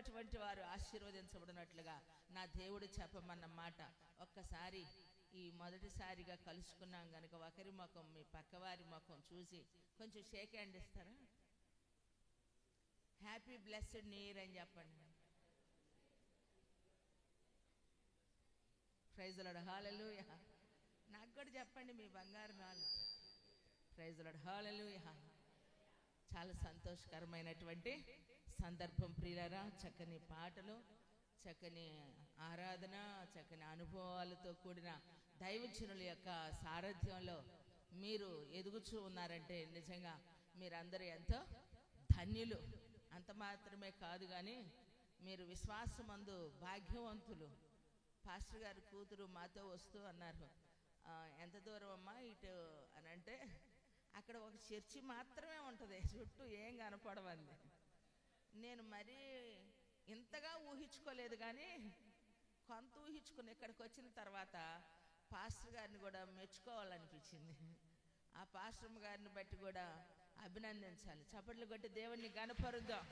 ఉన్నటువంటి వారు ఆశీర్వదించబడినట్లుగా నా దేవుడు చెప్పమన్న మాట. ఒక్కసారి ఈ మొదటిసారిగా కలుసుకున్నాం గనుక ఒకరి ముఖం మీ పక్కవారి ముఖం చూసి కొంచెం షేక్ హ్యాండ్ ఇస్తారా? హ్యాపీ బ్లెస్డ్ న్యూ ఇయర్ అని చెప్పండి. Praise the lord. హల్లెలూయా. నాకు కూడా చెప్పండి మీ బంగారు నాలు. Praise the lord. హల్లెలూయా. చాలా సంతోషకరమైనటువంటి సందర్భం ప్రియులారా. చక్కని పాటలు, చక్కని ఆరాధన, చక్కని అనుభవాలతో కూడిన దైవజనుల యొక్క సారథ్యంలో మీరు ఎదుగుచూ ఉన్నారంటే నిజంగా మీరందరూ ఎంతో ధన్యులు. అంత మాత్రమే కాదు కానీ మీరు విశ్వాసమందు భాగ్యవంతులు. పాస్టర్ గారి కూతురు మాతో వస్తూ అన్నారు, ఎంత దూరం అమ్మా ఇటు అని అంటే, అక్కడ ఒక చర్చి మాత్రమే ఉంటుంది, చుట్టూ ఏం కనపడవంది. నేను మరీ ఇంతగా ఊహించుకోలేదు కానీ కొంత ఊహించుకుని ఇక్కడికి వచ్చిన తర్వాత పాస్టర్ గారిని కూడా మెచ్చుకోవాలనిపించింది. ఆ పాస్టర్ గారిని బట్టి కూడా అభినందించాలి. చప్పట్లు కొట్టి దేవుణ్ణి గణపరుద్దాం.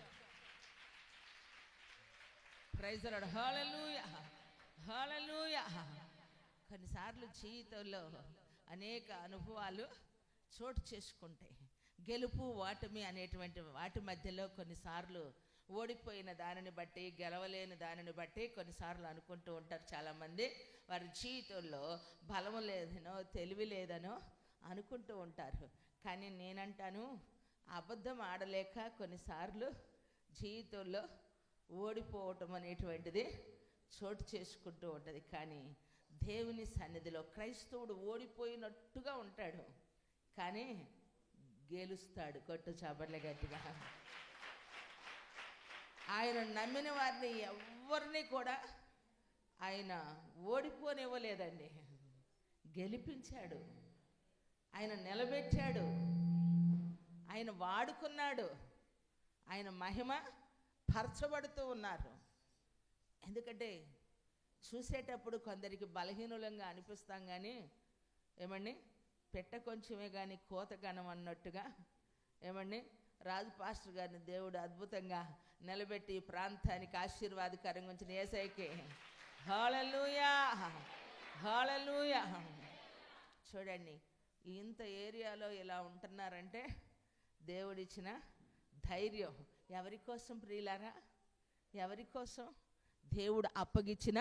Praise the lord. Hallelujah. Hallelujah. కొన్నిసార్లు జీవితంలో అనేక అనుభవాలు చోటు చేసుకుంటాయి. గెలుపు ఓటమి అనేటువంటి వాటి మధ్యలో కొన్నిసార్లు ఓడిపోయిన దానిని బట్టి, గెలవలేని దానిని బట్టి కొన్నిసార్లు అనుకుంటూ ఉంటారు చాలామంది. వారి జీవితంలో బలము లేదనో తెలివి లేదనో అనుకుంటూ ఉంటారు. కానీ నేనంటాను, అబద్ధం ఆడలేక కొన్నిసార్లు జీవితంలో ఓడిపోవటం అనేటువంటిది చోటు చేసుకుంటూ ఉంటుంది. కానీ దేవుని సన్నిధిలో క్రైస్తవుడు ఓడిపోయినట్టుగా ఉంటాడు, కానీ గెలుస్తాడు. కొట్టు చప్పట్ల గట్టిగా. ఆయన నమ్మిన వారిని ఎవరిని కూడా ఆయన ఓడిపోనివ్వలేదండి. గెలిపించాడు, ఆయన నిలబెట్టాడు, ఆయన వాడుకున్నాడు, ఆయన మహిమ పరచబడుతూ ఉన్నారు. ఎందుకంటే చూసేటప్పుడు కొందరికి బలహీనులంగా అనిపిస్తాం కానీ ఏమండి, పెట్ట కొంచెమే కానీ కోత ఘనం అన్నట్టుగా ఏమండి, రాజు పాస్టర్ గారిని దేవుడు అద్భుతంగా నిలబెట్టి ఈ ప్రాంతానికి ఆశీర్వాదకరంగా ఉంచిన యేసయ్యకి హల్లెలూయా. హల్లెలూయా. చూడండి, ఇంత ఏరియాలో ఇలా ఉంటున్నారంటే దేవుడిచ్చిన ధైర్యం. ఎవరి కోసం ప్రియులారా? ఎవరి కోసం? దేవుడు అప్పగించిన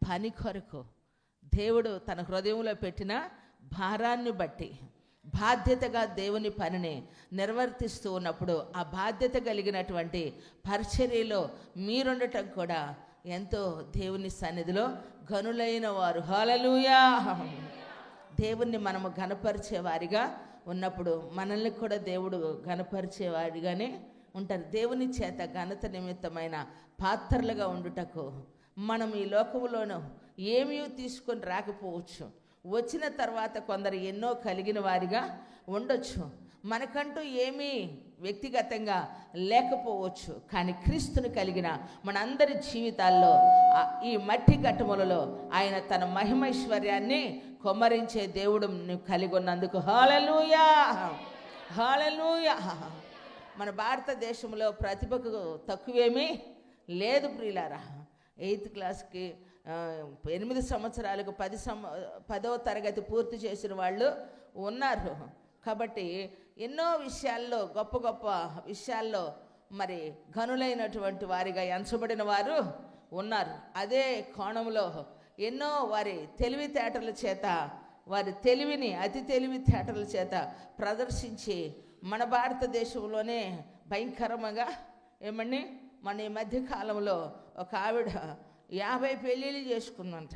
పని కొరకు, దేవుడు తన హృదయంలో పెట్టిన భారాన్ని బట్టి బాధ్యతగా దేవుని పనిని నిర్వర్తిస్తూ ఉన్నప్పుడు ఆ బాధ్యత కలిగినటువంటి పరిచర్యలో మీరుండటం కూడా ఎంతో దేవుని సన్నిధిలో ఘనులైన వారు. హల్లెలూయా. దేవుణ్ణి మనము ఘనపరిచేవారిగా ఉన్నప్పుడు మనల్ని కూడా దేవుడు ఘనపరిచేవారిగానే ఉంటారు. దేవుని చేత ఘనత నిమిత్తమైన పాత్రలుగా ఉండుటకు మనం ఈ లోకంలోనూ ఏమీ తీసుకొని రాకపోవచ్చు. వచ్చిన తర్వాత కొందరు ఎన్నో కలిగిన వారిగా ఉండొచ్చు. మనకంటూ ఏమీ వ్యక్తిగతంగా లేకపోవచ్చు. కానీ క్రీస్తుని కలిగిన మనందరి జీవితాల్లో ఈ మట్టి ఘట్టములలో ఆయన తన మహిమైశ్వర్యాన్ని కొమ్మరించే దేవుడు కలిగి ఉన్నందుకు హల్లెలూయా. హల్లెలూయా. మన భారతదేశంలో ప్రతిభకు తక్కువేమీ లేదు ప్రియులారా. 8th క్లాస్కి 8 సంవత్సరాలకు 10వ తరగతి పూర్తి చేసిన వాళ్ళు ఉన్నారు. కాబట్టి ఎన్నో విషయాల్లో గొప్ప గొప్ప విషయాల్లో మరి ఘనులైనటువంటి వారిగా ఎంచబడిన వారు ఉన్నారు. అదే కోణంలో ఎన్నో వారి తెలివితేటల చేత, వారి తెలివిని అతి తెలివితేటల చేత ప్రదర్శించి మన భారతదేశంలోనే భయంకరంగా ఏమండి, మన ఈ మధ్యకాలంలో ఒక ఆవిడ 50 పెళ్ళిళ్ళు చేసుకుందంట.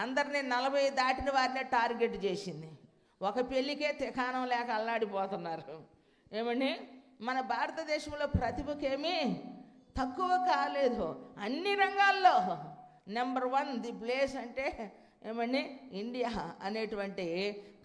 అందరినీ 40 దాటిన వారినే టార్గెట్ చేసింది. ఒక పెళ్ళికే తికాణం లేక అల్లాడిపోతున్నారు. ఏమండి, మన భారతదేశంలో ప్రతిభకేమీ తక్కువ కాలేదు. అన్ని రంగాల్లో నెంబర్ 1 ది ప్లేస్ అంటే ఏమండి ఇండియా అనేటువంటి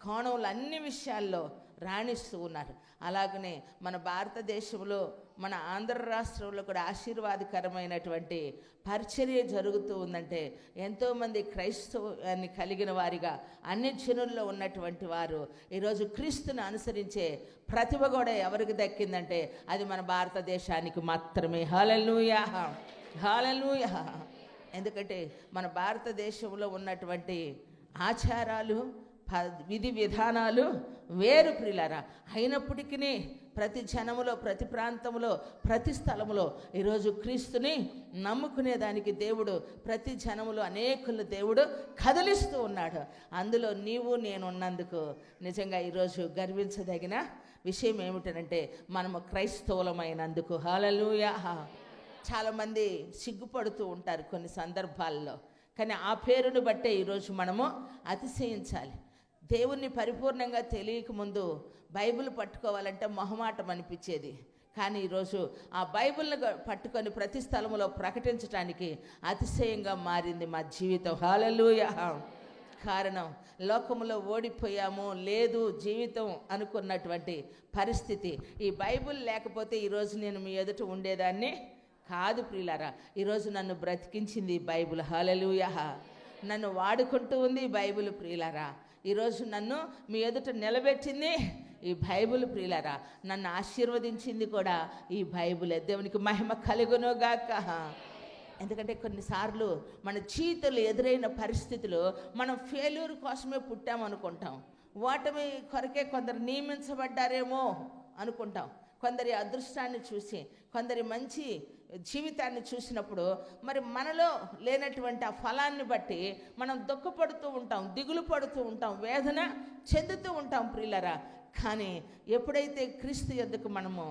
కోణంలో అన్ని విషయాల్లో రాణిస్తూ ఉన్నారు. అలాగనే మన భారతదేశంలో మన ఆంధ్ర రాష్ట్రంలో కూడా ఆశీర్వాదకరమైనటువంటి పరిచర్య జరుగుతూ ఉందంటే ఎంతోమంది క్రైస్తవాన్ని కలిగిన వారిగా అన్ని జనుల్లో ఉన్నటువంటి వారు ఈరోజు క్రీస్తుని అనుసరించే ప్రతిభ కూడా ఎవరికి దక్కిందంటే అది మన భారతదేశానికి మాత్రమే. హల్లెలూయా. హల్లెలూయా. ఎందుకంటే మన భారతదేశంలో ఉన్నటువంటి ఆచారాలు విధి విధానాలు వేరు ప్రియులారా. అయినప్పటికీ ప్రతి జనములో, ప్రతి ప్రాంతంలో, ప్రతి స్థలములో ఈరోజు క్రీస్తుని నమ్ముకునేదానికి దేవుడు ప్రతి జనములో అనేకులు దేవుడు కదిలిస్తూ ఉన్నాడు. అందులో నీవు నేను ఉన్నందుకు నిజంగా ఈరోజు గర్వించదగిన విషయం ఏమిటంటే మనము క్రైస్తవులమైనందుకు. హల్లెలూయా. చాలామంది సిగ్గుపడుతూ ఉంటారు కొన్ని సందర్భాల్లో, కానీ ఆ పేరును బట్టే ఈరోజు మనము అతిశయించాలి. దేవుణ్ణి పరిపూర్ణంగా తెలియకముందు బైబిల్ పట్టుకోవాలంటే మొహమాటం అనిపించేది, కానీ ఈరోజు ఆ బైబిల్ని పట్టుకొని ప్రతి స్థలంలో ప్రకటించడానికి అతిశయంగా మారింది మా జీవితం. హల్లెలూయా. కారణం, లోకంలో ఓడిపోయాము, లేదు జీవితం అనుకున్నటువంటి పరిస్థితి. ఈ బైబిల్ లేకపోతే ఈరోజు నేను మీ ఎదుట ఉండేదాన్ని కాదు ప్రియులారా. ఈరోజు నన్ను బ్రతికించింది బైబిల్. హల్లెలూయా. నన్ను వాడుకుంటూ ఉంది బైబిల్ ప్రియులారా. ఈరోజు నన్ను మీ ఎదుట నిలబెట్టింది ఈ బైబిల్ ప్రియులారా. నన్ను ఆశీర్వదించింది కూడా ఈ బైబిల్. దేవునికి మహిమ కలుగునుగాక. ఎందుకంటే కొన్నిసార్లు మన జీవితంలో ఎదురైన పరిస్థితులు మనం ఫెయిల్యూర్ కోసమే పుట్టామనుకుంటాం, ఓటమి కొరకే కొందరు నియమించబడ్డారేమో అనుకుంటాం. కొందరి అదృష్టాన్ని చూసి, కొందరి మంచి జీవితాన్ని చూసినప్పుడు మరి మనలో లేనటువంటి ఆ ఫలాన్ని బట్టి మనం దుఃఖపడుతూ ఉంటాం, దిగులు పడుతూ ఉంటాం, వేదన చెందుతూ ఉంటాం ప్రియులరా. కానీ ఎప్పుడైతే క్రీస్తు యందుకు మనము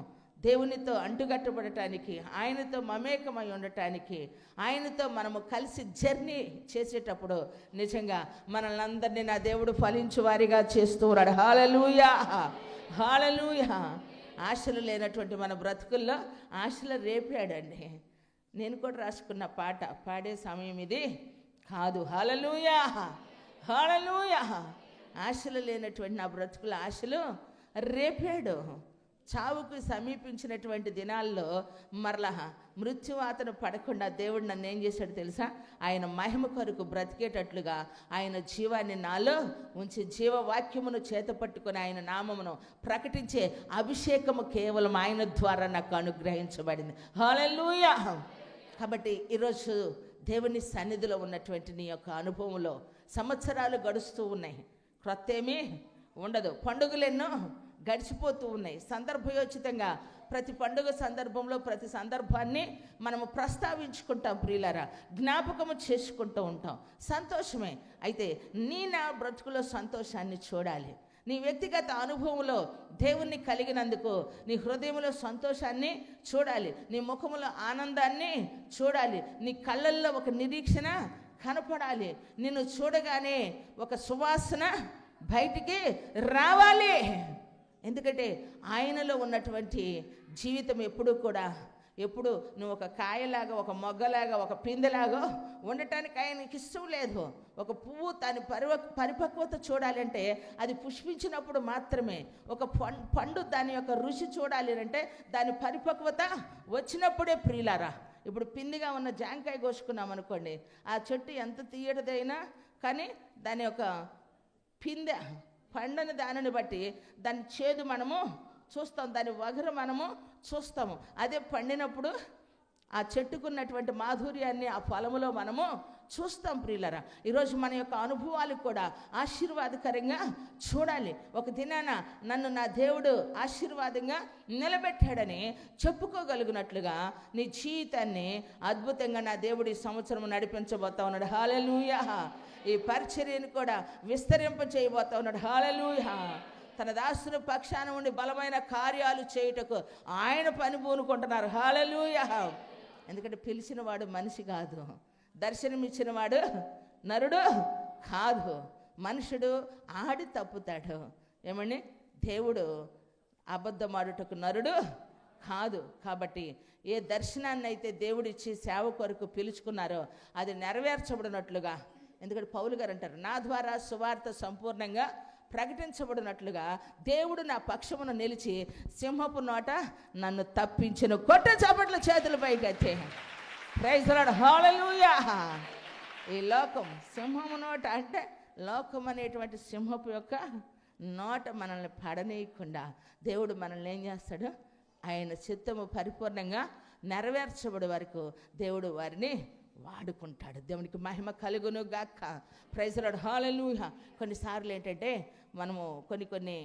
దేవునితో అంటుగట్టబడటానికి, ఆయనతో మమేకమై ఉండటానికి, ఆయనతో మనము కలిసి జర్నీ చేసేటప్పుడు నిజంగా మనల్ని అందరినీ నా దేవుడు ఫలించు వారిగా చేస్తూ ఉన్నాడు. హల్లెలూయా. హల్లెలూయా. ఆశలు లేనటువంటి మన బ్రతుకుల్లో ఆశలు రేపాడండి. నేను కూడా రాసుకున్న పాట పాడే సమయం ఇది కాదు. హల్లెలూయా. హల్లెలూయా. ఆశలు లేనటువంటి నా బ్రతుకుల ఆశలు రేపాడు. చావుకు సమీపించినటువంటి దినాల్లో మరలా మృత్యువాతను పడకుండా దేవుడు నన్ను ఏం చేశాడు తెలుసా? ఆయన మహిమ కొరకు బ్రతికేటట్లుగా ఆయన జీవాన్ని నాలో ఉంచి జీవవాక్యమును చేతపట్టుకొని ఆయన నామమును ప్రకటించే అభిషేకము కేవలం ఆయన ద్వారా నాకు అనుగ్రహించబడింది. హల్లెలూయా. కాబట్టి ఈరోజు దేవుని సన్నిధిలో ఉన్నటువంటి నీ యొక్క అనుభవంలో సంవత్సరాలు గడుస్తూ ఉన్నాయి, క్రొత్త ఏమీ ఉండదు. పండుగలెన్నో గడిచిపోతూ ఉన్నాయి. సందర్భయోచితంగా ప్రతి పండుగ సందర్భంలో ప్రతి సందర్భాన్ని మనము ప్రస్తావించుకుంటాం ప్రియులారా, జ్ఞాపకము చేసుకుంటూ ఉంటాం. సంతోషమే. అయితే నా బ్రతుకులో సంతోషాన్ని చూడాలి. నీ వ్యక్తిగత అనుభవంలో దేవుణ్ణి కలిగినందుకు నీ హృదయంలో సంతోషాన్ని చూడాలి, నీ ముఖంలో ఆనందాన్ని చూడాలి, నీ కళ్ళల్లో ఒక నిరీక్షణ కనపడాలి, నిన్ను చూడగానే ఒక సువాసన బయటికి రావాలి. ఎందుకంటే ఆయనలో ఉన్నటువంటి జీవితం ఎప్పుడు నువ్వు ఒక కాయలాగా, ఒక మొగ్గలాగా, ఒక పిందెలాగా ఉండటానికి ఆయనకి ఇష్టం లేదు. ఒక పువ్వు దాని పరిపక్వత చూడాలంటే అది పుష్పించినప్పుడు మాత్రమే. ఒక పండు దాని యొక్క రుచి చూడాలి అంటే దాని పరిపక్వత వచ్చినప్పుడే ప్రియులారా. ఇప్పుడు పిందిగా ఉన్న జాంకాయ కోసుకున్నాం అనుకోండి, ఆ చెట్టు ఎంత తీయడదైనా కానీ దాని యొక్క పిందె పండని దానిని బట్టి దాని చేదు మనము చూస్తాం, దాని వగరు మనము చూస్తాము. అదే పండినప్పుడు ఆ చెట్టుకున్నటువంటి మాధుర్యాన్ని ఆ ఫలములో మనము చూస్తాం ప్రియులరా. ఈరోజు మన యొక్క అనుభవాలు కూడా ఆశీర్వాదకరంగా చూడాలి. ఒక దినాన నన్ను నా దేవుడు ఆశీర్వాదంగా నిలబెట్టాడని చెప్పుకోగలిగినట్లుగా నీ జీవితాన్ని అద్భుతంగా నా దేవుడు ఈ సంవత్సరం నడిపించబోతా ఉన్నాడు. హల్లెలూయా. ఈ పరిచర్యను కూడా విస్తరింప చేయబోతా ఉన్నాడు. హల్లెలూయా. తన దాసుని పక్షాన ఉండి బలమైన కార్యాలు చేయుటకు ఆయన పని పూనుకుంటున్నారు. హల్లెలూయా. ఎందుకంటే పిలిచిన వాడు మనిషి కాదు, దర్శనమిచ్చిన వాడు నరుడు కాదు. మనుషుడు ఆడి తప్పుతాడు. ఏమండి, దేవుడు అబద్ధమాడుటకు నరుడు కాదు. కాబట్టి ఏ దర్శనాన్ని అయితే దేవుడిచ్చి సేవ కొరకు పిలుచుకున్నారో అది నెరవేర్చబడినట్లుగా, ఎందుకంటే పౌలు గారు అంటారు, నా ద్వారా సువార్త సంపూర్ణంగా ప్రకటించబడినట్లుగా దేవుడు నా పక్షమును నిలిచి సింహపు నోట నన్ను తప్పించిన. కొట్ట చప్పట్ల చేతుల పైకి. Praise the lord. హల్లెలూయా. ఈ లోకం సింహము నోట అంటే లోకం అనేటువంటి సింహపు యొక్క నోట మనల్ని పడనీయకుండా దేవుడు మనల్ని ఏం చేస్తాడు? ఆయన చిత్తము పరిపూర్ణంగా నెరవేర్చబడే వరకు దేవుడు వారిని వాడుకుంటాడు. దేవునికి మహిమ కలుగును గాక. ప్రైజ్ లార్డ్, హల్లెలూయా. కొన్నిసార్లు ఏంటంటే మనము కొన్ని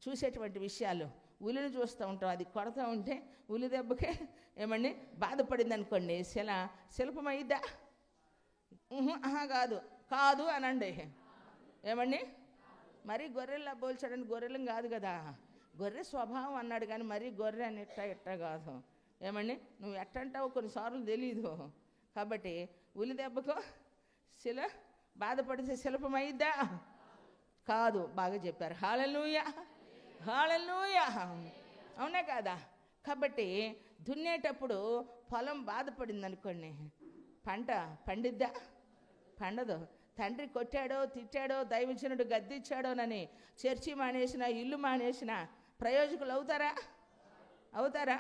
చూసేటువంటి విషయాలు, ఉలిని చూస్తూ ఉంటాం, అది కొడతా ఉంటే ఉలి దెబ్బకే ఏమండి బాధపడింది అనుకోండి, శిల్పమైద్దా? కాదు అనండి. ఏమండి మరీ గొర్రెల్లా పోల్చాడని గొర్రెలం కాదు కదా, గొర్రె స్వభావం అన్నాడు కానీ మరీ గొర్రె అని ఎట్టా కాదు. ఏమండి నువ్వు ఎట్టంటావు కొన్నిసార్లు తెలీదు. కాబట్టి ఉలి దెబ్బకు బాధపడితే శిల్పమైద్దా? కాదు. బాగా చెప్పారు. హల్లెలూయా, హల్లెలూయా. అవునా కాదా? కాబట్టి దున్నేటప్పుడు పొలం బాధపడింది అనుకోండి, పంట పండిద్దా? పండదు. తండ్రి కొట్టాడో తిట్టాడో దైవజనుడు గద్దిచ్చాడోనని చర్చి మానేసిన, ఇల్లు మానేసిన ప్రయోజకులు అవుతారా?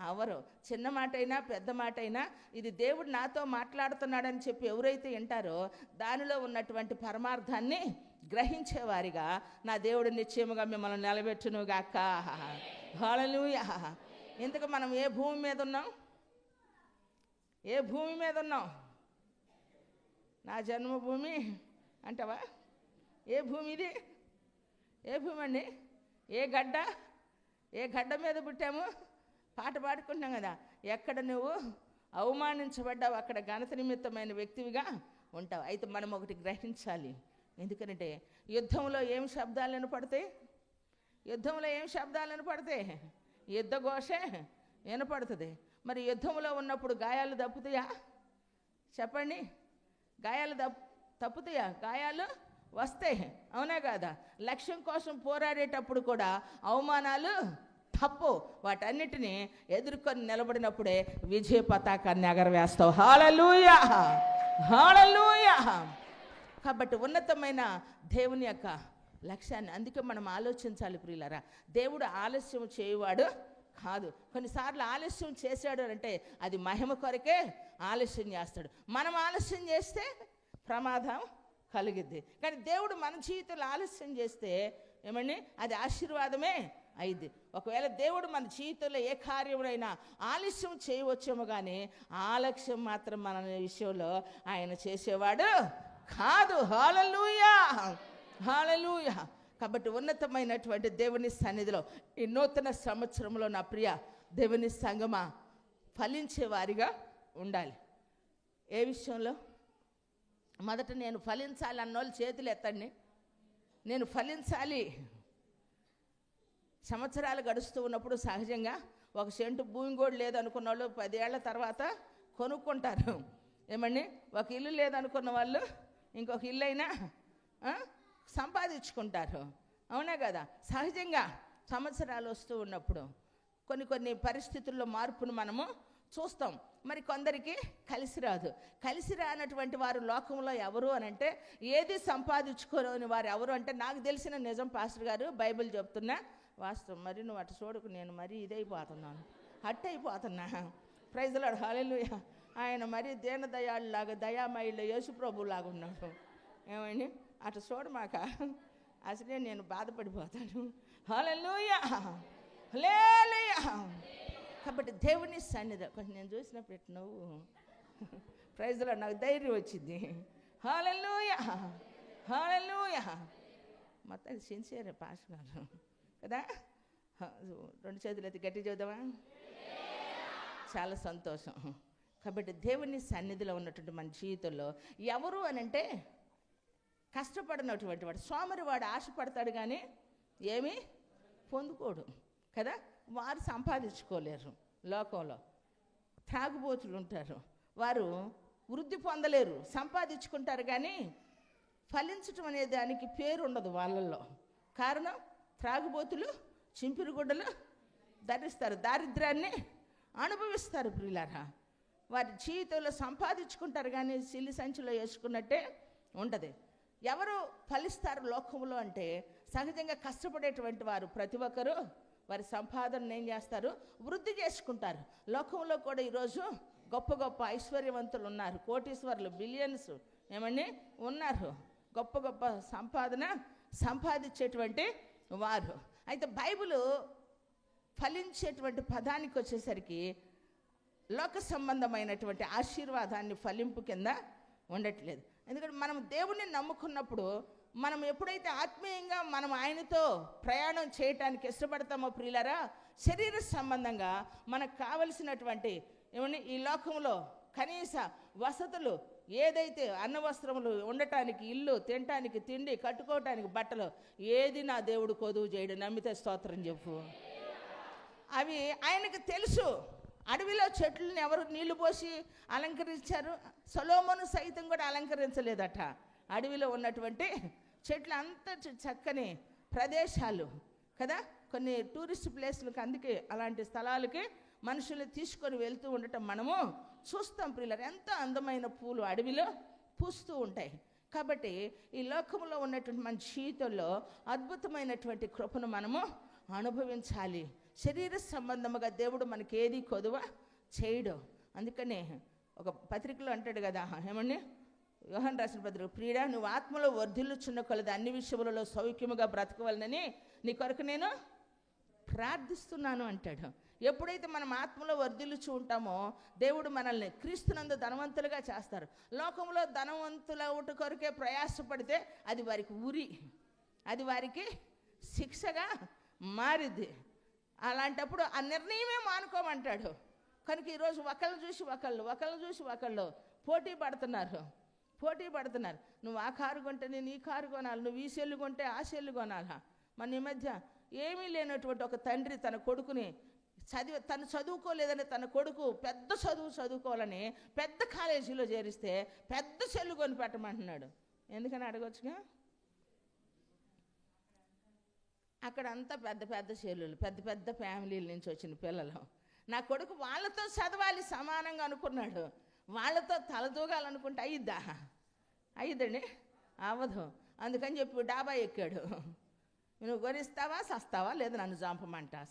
అవరు. చిన్న మాట అయినా పెద్ద మాట అయినా ఇది దేవుడు నాతో మాట్లాడుతున్నాడని చెప్పి ఎవరైతే వింటారో దానిలో ఉన్నటువంటి పరమార్థాన్ని గ్రహించేవారిగా నా దేవుడు నిశ్చయముగా మిమ్మల్ని నిలబెట్టునుగాక. హల్లెలూయా. ఇంతకు మనం ఏ భూమి మీద ఉన్నాం? నా జన్మభూమి అంటావా? ఏ భూమి ఇది? ఏ భూమి అండి? ఏ గడ్డ మీద పుట్టాము? పాట పాడుకుంటున్నాం కదా, ఎక్కడ నువ్వు అవమానించబడ్డావు అక్కడ ఘనత నిమిత్తమైన వ్యక్తివిగా ఉంటావు. అయితే మనం ఒకటి గ్రహించాలి. ఎందుకంటే యుద్ధంలో ఏం శబ్దాలు వినపడతాయి? యుద్ధ ఘోషే వినపడుతుంది. మరి యుద్ధంలో ఉన్నప్పుడు గాయాలు తప్పుతాయా? చెప్పండి. గాయాలు తప్పుతాయా? గాయాలు వస్తాయి. అవునా కాదా? లక్ష్యం కోసం పోరాడేటప్పుడు కూడా అవమానాలు తప్పు. వాటన్నిటినీ ఎదుర్కొని నిలబడినప్పుడే విజయ పతాకాన్ని ఎగరవేస్తావు. హల్లెలూయా, హల్లెలూయా. కాబట్టి ఉన్నతమైన దేవుని యొక్క లక్ష్యాన్ని అందుకే మనం ఆలోచించాలి ప్రియులారా. దేవుడు ఆలస్యం చేయవాడు కాదు. కొన్నిసార్లు ఆలస్యం చేశాడు అంటే అది మహిమ కొరకే ఆలస్యం చేస్తాడు. మనం ఆలస్యం చేస్తే ప్రమాదం కలిగిద్ది. కానీ దేవుడు మన జీవితంలో ఆలస్యం చేస్తే ఏమండి అది ఆశీర్వాదమే అయింది. ఒకవేళ దేవుడు మన జీవితంలో ఏ కార్యమైనా ఆలస్యం చేయవచ్చేమో కానీ ఆలస్యం మాత్రం మన విషయంలో ఆయన చేసేవాడు కాదు. హల్లెలూయా, హల్లెలూయా. కాబట్టి ఉన్నతమైనటువంటి దేవుని సన్నిధిలో ఈ నూతన సంవత్సరంలో నా ప్రియ దేవుని సంగమా ఫలించే వారిగా ఉండాలి. ఏ విషయంలో? మొదట నేను ఫలించాలి అన్నోళ్ళు చేతులు ఎత్తండి. నేను ఫలించాలి. సంవత్సరాలు గడుస్తూ ఉన్నప్పుడు సహజంగా ఒక సెంటు భూమి కూడా లేదనుకున్న వాళ్ళు 10 ఏళ్ల తర్వాత కొనుక్కుంటారు. ఏమండి ఒక ఇల్లు లేదనుకున్న వాళ్ళు ఇంకొక ఇల్లు అయినా సంపాదించుకుంటారు. అవునా కదా? సహజంగా సంవత్సరాలు వస్తూ ఉన్నప్పుడు కొన్ని పరిస్థితుల్లో మార్పును మనము చూస్తాం. మరి కొందరికి కలిసి రాదు. కలిసి రానటువంటి వారు లోకంలో ఎవరు అని అంటే ఏది సంపాదించుకోని వారు ఎవరు అంటే నాకు తెలిసిన నిజం పాస్టర్ గారు బైబిల్ చెప్తున్నా వాస్తవం. మరి నువ్వు అటు చూడకు, నేను మరీ ఇదైపోతున్నాను, హట్టయిపోతున్నా. ప్రైజ్ లార్డ్, హల్లెలూయా. ఆయన మరీ దీనదయాళులాగా దయామయుల్లో యేసుప్రభులాగా ఉన్నాడు. ఏమండి అటు చూడమాక, అసలే నేను బాధపడిపోతాను. హల్లెలూయా, హల్లెలూయా. కాబట్టి దేవుని సన్నిధి కొంచెం నేను చూసినప్పుడు ఎట్టు నువ్వు ప్రైజ్ లార్డ్ నాకు ధైర్యం వచ్చింది. హల్లెలూయా, హల్లెలూయా. మొత్తం సిన్సియర్ పాస్టర్ గారు కదా. 2 చేతులు ఎత్తి గట్టి చూద్దామా? చాలా సంతోషం. కాబట్టి దేవుని సన్నిధిలో ఉన్నటువంటి మన జీవితంలో ఎవరు అని అంటే కష్టపడినటువంటి వాడు, సోమరివాడు ఆశపడతాడు కానీ ఏమీ పొందుకోడు కదా. వారు సంపాదించుకోలేరు. లోకంలో త్రాగుబోతులు ఉంటారు, వారు వృద్ధి పొందలేరు. సంపాదించుకుంటారు కానీ ఫలించటం అనే దానికి పేరు ఉండదు వాళ్ళల్లో. కారణం త్రాగుబోతులు చింపిరి గుడ్డలు ధరిస్తారు, దారిద్ర్యాన్ని అనుభవిస్తారు. ప్రియులారా, వారి జీవితంలో సంపాదించుకుంటారు కానీ సిల్లి సంచిలో వేసుకున్నట్టే ఉంటుంది. ఎవరు ఫలిస్తారు లోకంలో అంటే సహజంగా కష్టపడేటువంటి వారు. ప్రతి ఒక్కరూ వారి సంపాదన ఏం చేస్తారు? వృద్ధి చేసుకుంటారు. లోకంలో కూడా ఈరోజు గొప్ప గొప్ప ఐశ్వర్యవంతులు ఉన్నారు, కోటీశ్వరులు, బిలియన్స్ ఏమని ఉన్నారు, గొప్ప గొప్ప సంపాదన సంపాదించేటువంటి వారు. అయితే బైబిల్ ఫలించేటువంటి పదానికి వచ్చేసరికి లోక సంబంధమైనటువంటి ఆశీర్వాదాన్ని ఫలింపు కింద ఉండట్లేదు. ఎందుకంటే మనం దేవుణ్ణి నమ్ముకున్నప్పుడు, మనం ఎప్పుడైతే ఆత్మీయంగా మనం ఆయనతో ప్రయాణం చేయటానికి ఇష్టపడతామో ప్రియులారా, శరీర సంబంధంగా మనకు కావలసినటువంటి ఈ లోకంలో కనీస వసతులు ఏదైతే అన్న వస్త్రములు, ఉండటానికి ఇల్లు, తినటానికి తిండి, కట్టుకోవటానికి బట్టలు, ఏది నా దేవుడు కొదువు చేయడు. నమ్మితే స్తోత్రం చెప్పు. అవి ఆయనకు తెలుసు. అడవిలో చెట్లను ఎవరు నీళ్లు పోసి అలంకరించారు? సొలొమోను సైతం కూడా అలంకరించలేదట. అడవిలో ఉన్నటువంటి చెట్లు అంత చక్కని ప్రదేశాలు కదా, కొన్ని టూరిస్ట్ ప్లేస్లకు, అందుకే అలాంటి స్థలాలకి మనుషులు తీసుకొని వెళ్తూ ఉండటం మనము చూస్తాం ప్రియులారా. ఎంత అందమైన పూలు అడవిలో పూస్తూ ఉంటాయి. కాబట్టి ఈ లోకంలో ఉన్నటువంటి మన జీవితంలో అద్భుతమైనటువంటి కృపను మనము అనుభవించాలి. శరీర సంబంధముగా దేవుడు మనకి ఏది కొదువ చేయడు. అందుకనే ఒక పత్రికలో అంటాడు కదా, ఏమండి, యోహాను రాసిన పత్రిక, ప్రియుడా, నువ్వు ఆత్మలో వర్ధిల్లుచున్న కొలది అన్ని విషయములలో సౌఖ్యముగా బ్రతకవాలని నీ కొరకు నేను ప్రార్థిస్తున్నాను అంటాడు. ఎప్పుడైతే మనం ఆత్మలో వర్ధిల్లుచు ఉంటామో దేవుడు మనల్ని క్రీస్తునందు ధనవంతులుగా చేస్తారు. లోకంలో ధనవంతుల ఒకటి కొరకే ప్రయాసపడితే అది వారికి ఉరి, అది వారికి శిక్షగా మారిద్ది. అలాంటప్పుడు ఆ నిర్ణయమే మానుకోమంటాడు. కనుక ఈరోజు ఒకళ్ళని చూసి ఒకళ్ళు పోటీ పడుతున్నారు. నువ్వు ఆ కారు కొంటే నేను ఈ కారు కొనాలి, నువ్వు ఈ సెల్లు కొంటే ఆ సెల్లు కొనాలా. మన ఈ మధ్య ఏమీ లేనటువంటి ఒక తండ్రి తన కొడుకుని తను చదువుకోలేదని తన కొడుకు పెద్ద చదువుకోవాలని పెద్ద కాలేజీలో చేరిస్తే పెద్ద సెల్లు కొని పెట్టమంటున్నాడు. ఎందుకని అడగొచ్చుగా? అక్కడ అంతా పెద్ద సెల్లులు, పెద్ద ఫ్యామిలీల నుంచి వచ్చిన పిల్లలు. నా కొడుకు వాళ్ళతో చదవాలి సమానంగా అనుకున్నాడు. వాళ్ళతో తలదూగాలనుకుంటే అయ్యిద్దండి, అవ్వదు. అందుకని చెప్పి డాబా ఎక్కాడు. నువ్వు కొనిస్తావా, సస్తావా, లేదా నన్ను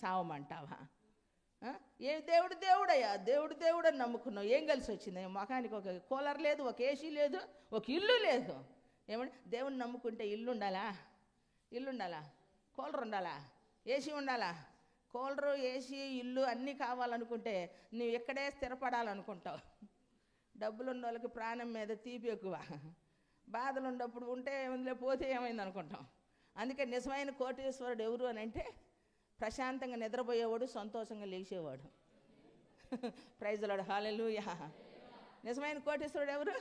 సావమంటావా? ఏ దేవుడయ్యా, దేవుడు అని నమ్ముకున్నావు. ఏం కలిసి వచ్చింది? మొఖానికి ఒక కూలర్ లేదు, ఒక ఏసీ లేదు, ఒక ఇల్లు లేదు. ఏమంటే దేవుడిని నమ్ముకుంటే ఇల్లు ఉండాలా, కూలర్ ఉండాలా, ఏసీ ఉండాలా? కూలరు, ఏసీ, ఇల్లు అన్నీ కావాలనుకుంటే నువ్వు ఇక్కడే స్థిరపడాలనుకుంటావు. డబ్బులు ఉన్న వాళ్ళకి ప్రాణం మీద తీపి ఎక్కువ. బాధలు ఉన్నప్పుడు ఉంటే ఏమైందిలే, పోతే ఏమైంది అనుకుంటాం. అందుకే నిజమైన కోటీశ్వరుడు ఎవరు అని అంటే ప్రశాంతంగా నిద్రపోయేవాడు, సంతోషంగా లేచేవాడు. ప్రైజ్ ది లార్డ్, హల్లెలూయా. నిజమైన కోటీశ్వరుడు ఎవరు?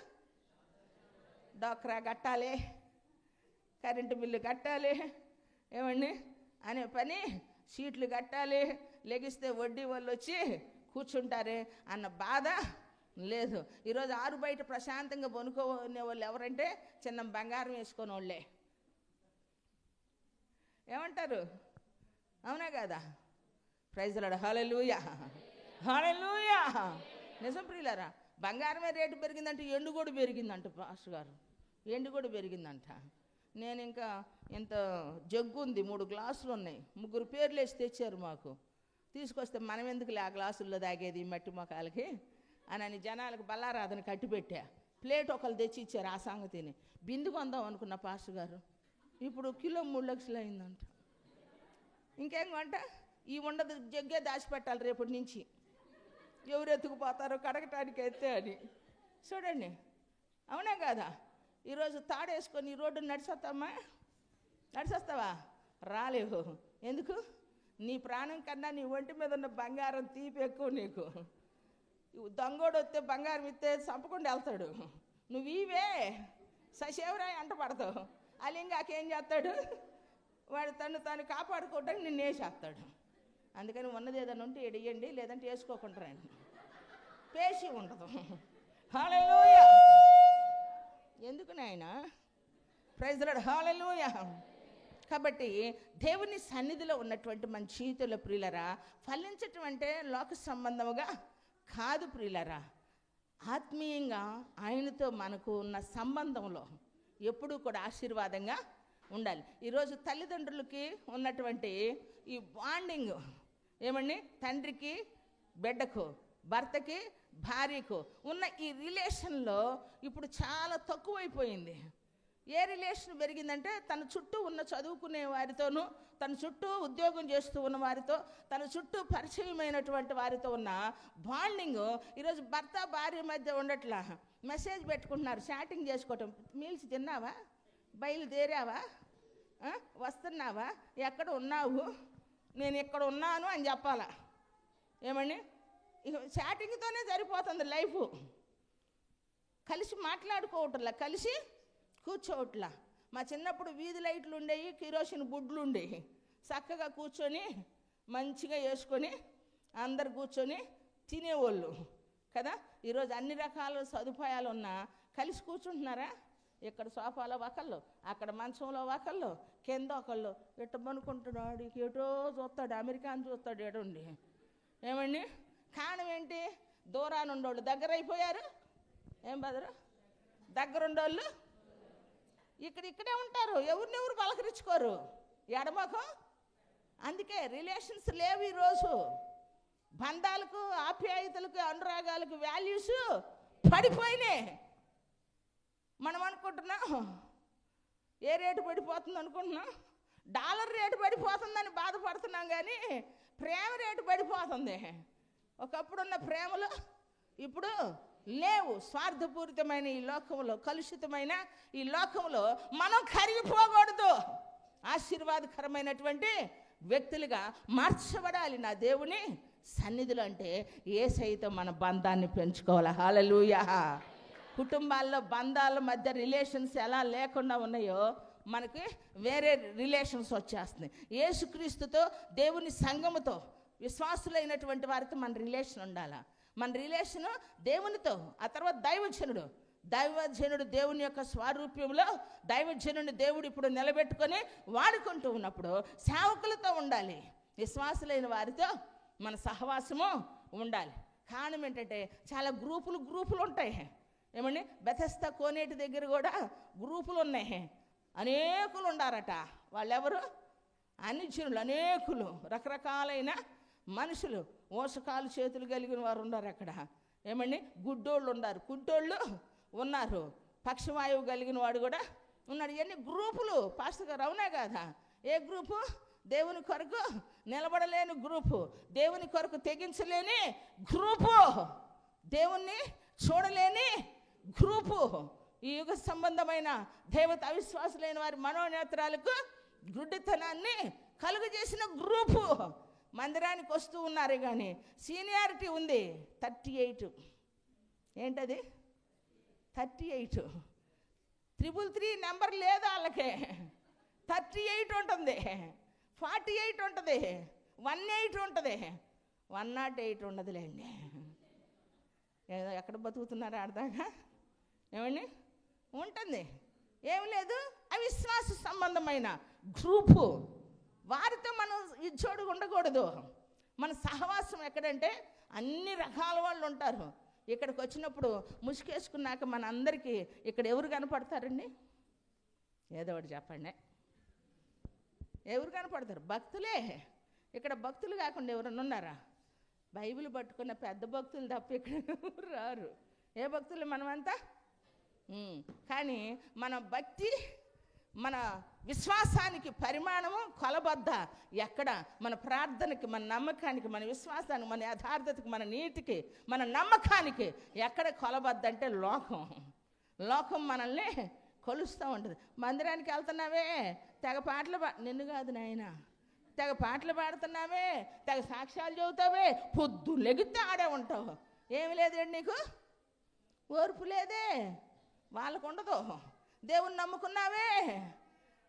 డోక్రా కట్టాలి, కరెంటు బిల్లు కట్టాలి, ఏమండి అనే పని, సీట్లు కట్టాలి, లెగిస్తే వడ్డీ వాళ్ళు వచ్చి కూర్చుంటారే అన్న బాధ లేదు. ఈరోజు ఆరు బయట ప్రశాంతంగా కొనుక్కునే వాళ్ళు ఎవరంటే చిన్న బంగారం వేసుకునే వాళ్ళే. ఏమంటారు? అవునా కదా? ప్రైజ్ ది లార్డ్, హల్లెలూయా. నిజం ప్రియులారా, బంగారమే రేటు పెరిగిందంటే ఎండు కూడా పెరిగిందంట పాస్టర్ గారు. ఎండు కూడా పెరిగిందంట. నేను ఇంకా ఇంత జగ్గు ఉంది, 3 గ్లాసులు ఉన్నాయి, 3 పేర్లు వేసి తెచ్చారు మాకు. తీసుకొస్తే మనం ఎందుకులే ఆ గ్లాసుల్లో తాగేది మట్టి మొఖాలకి అని జనాలకు బల్లారాధన కట్టిపెట్టా. ప్లేట్ ఒకళ్ళు తెచ్చి ఇచ్చారు. ఆ సంగతిని బిందు కొందాం అనుకున్న పాస్టర్ గారు, ఇప్పుడు కిలో 3 లక్షలు అయిందంట. ఇంకేం కొంట? ఈ ఉండదు జగ్గే దాచిపెట్టాలి రేపటి నుంచి, ఎవరు ఎత్తుకుపోతారో కడగటానికి అయితే అని. చూడండి, అవునా కాదా? ఈరోజు తాడేసుకొని ఈ రోడ్డు నడిచొస్తావా? రాలేవు. ఎందుకు? నీ ప్రాణం కన్నా నీ ఒంటి మీద ఉన్న బంగారం తీపి ఎక్కువ నీకు. దొంగోడు వస్తే బంగారం ఇస్తే చంపకుండా వెళ్తాడు. నువ్వు ఇవే ససేవరాయి అంట పడతావు. అలింగాకేం చేస్తాడు? వాడు తను కాపాడుకోవడానికి నిన్ను వేసేస్తాడు. అందుకని ఉన్నది ఏదైనా ఉంటే ఎడియండి, లేదంటే వేసుకోకుండా రండి. పేషి ఉండదు. హల్లెలూయా. ఎందుకు నాయన? Praise the lord, hallelujah. కాబట్టి దేవుని సన్నిధిలో ఉన్నటువంటి మన జీవితంలో ప్రియులరా, ఫలించటం అంటే లోక సంబంధముగా కాదు ప్రియులరా. ఆత్మీయంగా ఆయనతో మనకు ఉన్న సంబంధంలో ఎప్పుడూ కూడా ఆశీర్వాదంగా ఉండాలి. ఈరోజు తల్లిదండ్రులకి ఉన్నటువంటి ఈ బాండింగ్, ఏమండి, తండ్రికి బిడ్డకు, భర్తకి భార్యకు ఉన్న ఈ రిలేషన్లో ఇప్పుడు చాలా తక్కువైపోయింది. ఏ రిలేషన్ పెరిగిందంటే తన చుట్టూ ఉన్న చదువుకునే వారితోనూ, తన చుట్టూ ఉద్యోగం చేస్తూ ఉన్న వారితో, తన చుట్టూ పరిచయమైనటువంటి వారితో ఉన్న బాండింగ్ ఈరోజు భర్త భార్య మధ్య ఉండట్లా. మెసేజ్ పెట్టుకుంటున్నారు, చాటింగ్ చేసుకోవటం. మీల్స్ తిన్నావా, బయలుదేరావా, వస్తున్నావా, ఎక్కడ ఉన్నావు, నేను ఇక్కడ ఉన్నాను అని చెప్పాలా. ఏమండి, ఇక చాటింగ్తోనే సరిపోతుంది లైఫ్. కలిసి మాట్లాడుకోవట్లా, కలిసి కూర్చోవట్లా. మా చిన్నప్పుడు వీధి లైట్లు ఉండేవి, కిరోసిన్ బుడ్లు ఉండేవి. చక్కగా కూర్చొని మంచిగా వేసుకొని అందరు కూర్చొని తినేవాళ్ళు కదా. ఈరోజు అన్ని రకాల సదుపాయాలు ఉన్నా కలిసి కూర్చుంటున్నారా? ఇక్కడ సోఫాలో ఒకళ్ళు, అక్కడ మంచంలో ఒకళ్ళు, కింద ఒకళ్ళు. ఎట్ట పనుకుంటున్నాడు, ఎటో చూస్తాడు, అమెరికాని చూస్తాడు ఏడుండి. ఏమండి, కారణం ఏంటి? దూరాన్ని ఉండేవాళ్ళు దగ్గర అయిపోయారు. ఏం బదరు, దగ్గరుండోళ్ళు ఇక్కడే ఉంటారు, ఎవరినెవరు పలకరించుకోరు, ఎడమకం. అందుకే రిలేషన్స్ లేవు ఈరోజు. బంధాలకు, ఆప్యాయతలకు, అనురాగాలకు వాల్యూస్ పడిపోయినాయి. మనం అనుకుంటున్నాం ఏ రేటు పడిపోతుంది అనుకుంటున్నాం, డాలర్ రేటు పడిపోతుందని బాధపడుతున్నాం, కానీ ప్రేమ రేటు పడిపోతుంది. ఒకప్పుడున్న ప్రేమలు ఇప్పుడు లేవు. స్వార్థపూరితమైన ఈ లోకంలో, కలుషితమైన ఈ లోకంలో మనం కరిగిపోకూడదు. ఆశీర్వాదకరమైనటువంటి వ్యక్తులుగా మార్చబడాలి నా దేవుని సన్నిధిలో. అంటే యేసయ్యతో మన బంధాన్ని పెంచుకోవాలి. హల్లెలూయా. కుటుంబాల్లో బంధాల మధ్య రిలేషన్స్ ఎలా లేకుండా ఉన్నాయో మనకి వేరే రిలేషన్స్ వచ్చేస్తున్నాయి. యేసుక్రీస్తుతో, దేవుని సంఘముతో, విశ్వాసులైనటువంటి వారితో మన రిలేషన్ ఉండాలి. మన రిలేషను దేవునితో. ఆ తర్వాత దైవజనుడు దేవుని యొక్క స్వారూప్యంలో దైవజనుడిని దేవుడు ఇప్పుడు నిలబెట్టుకొని వాడుకుంటూ ఉన్నప్పుడు సేవకులతో ఉండాలి. విశ్వాసులైన వారితో మన సహవాసము ఉండాలి. కారణం ఏంటంటే చాలా గ్రూపులు ఉంటాయి. ఏమండి, బెతెస్దా కోనేటి దగ్గర కూడా గ్రూపులు ఉన్నాయి. అనేకులు ఉండారట. వాళ్ళెవరు? అన్యజనులు, అనేకులు, రకరకాలైన మనుషులు, మోసకాలు చేతులు కలిగిన వారు ఉన్నారు అక్కడ. ఏమండి, గుడ్డోళ్ళు ఉన్నారు, కుంటోళ్ళు ఉన్నారు, పక్షవాయువు కలిగిన వాడు కూడా ఉన్నాడు. ఇవన్నీ గ్రూపులు. పాస్టర్ గారు అవునా కాదా? ఏ గ్రూపు? దేవుని కొరకు నిలబడలేని గ్రూపు, దేవుని కొరకు తెగించలేని గ్రూపు, దేవుణ్ణి చూడలేని గ్రూపు, ఈ యుగ సంబంధమైన దేవత అవిశ్వాసులైన వారి మనోనేత్రాలకు గుడ్డితనాన్ని కలుగజేసిన గ్రూపు మందిరానికి వస్తూ ఉన్నారు. కానీ సీనియారిటీ ఉంది 38. ఏంటది? 38. 333 నెంబర్ లేదు వాళ్ళకే. 38 ఉంటుంది, 48 ఉంటుంది, 18 ఉంటుంది, 108 ఉండదులేండి. ఏదో ఎక్కడ బతుకుతున్నారు ఆడదాకా. ఏమండి, ఉంటుంది. ఏం లేదు, అవిశ్వాస సంబంధమైన గ్రూపు. వారితో మనం ఇచ్చోడు ఉండకూడదు. మన సహవాసం ఎక్కడంటే అన్ని రకాల వాళ్ళు ఉంటారు. ఇక్కడికి వచ్చినప్పుడు ముసుకేసుకున్నాక మన అందరికీ ఇక్కడ ఎవరు కనపడతారండి? ఏదో ఒకటి చెప్పండి. ఎవరు కనపడతారు? భక్తులే. ఇక్కడ భక్తులు కాకుండా ఎవరన్నా ఉన్నారా? బైబిల్ పట్టుకున్న పెద్ద భక్తులు తప్ప ఇక్కడ ఎవరు రారు. ఏ భక్తులు మనమంతా? కానీ మన భక్తి, మన విశ్వాసానికి పరిమాణము కొలబద్ద ఎక్కడ? మన ప్రార్థనకి, మన నమ్మకానికి, మన విశ్వాసానికి, మన యథార్థతకి, మన నీతికి, మన నమ్మకానికి ఎక్కడ కొలబద్ద అంటే లోకం మనల్ని కొలుస్తూ ఉంటుంది. మందిరానికి వెళ్తున్నావే, తెగ పాటలు నిన్ను కాదు నాయన, తెగ పాటలు పాడుతున్నావే, తెగ సాక్ష్యాలు చెబుతావే, పొద్దు లెగితే ఆడే ఉంటావు. ఏమి లేదండి నీకు, ఓర్పు లేదే, వాళ్ళకు ఉండదు. దేవుని నమ్ముకున్నావే,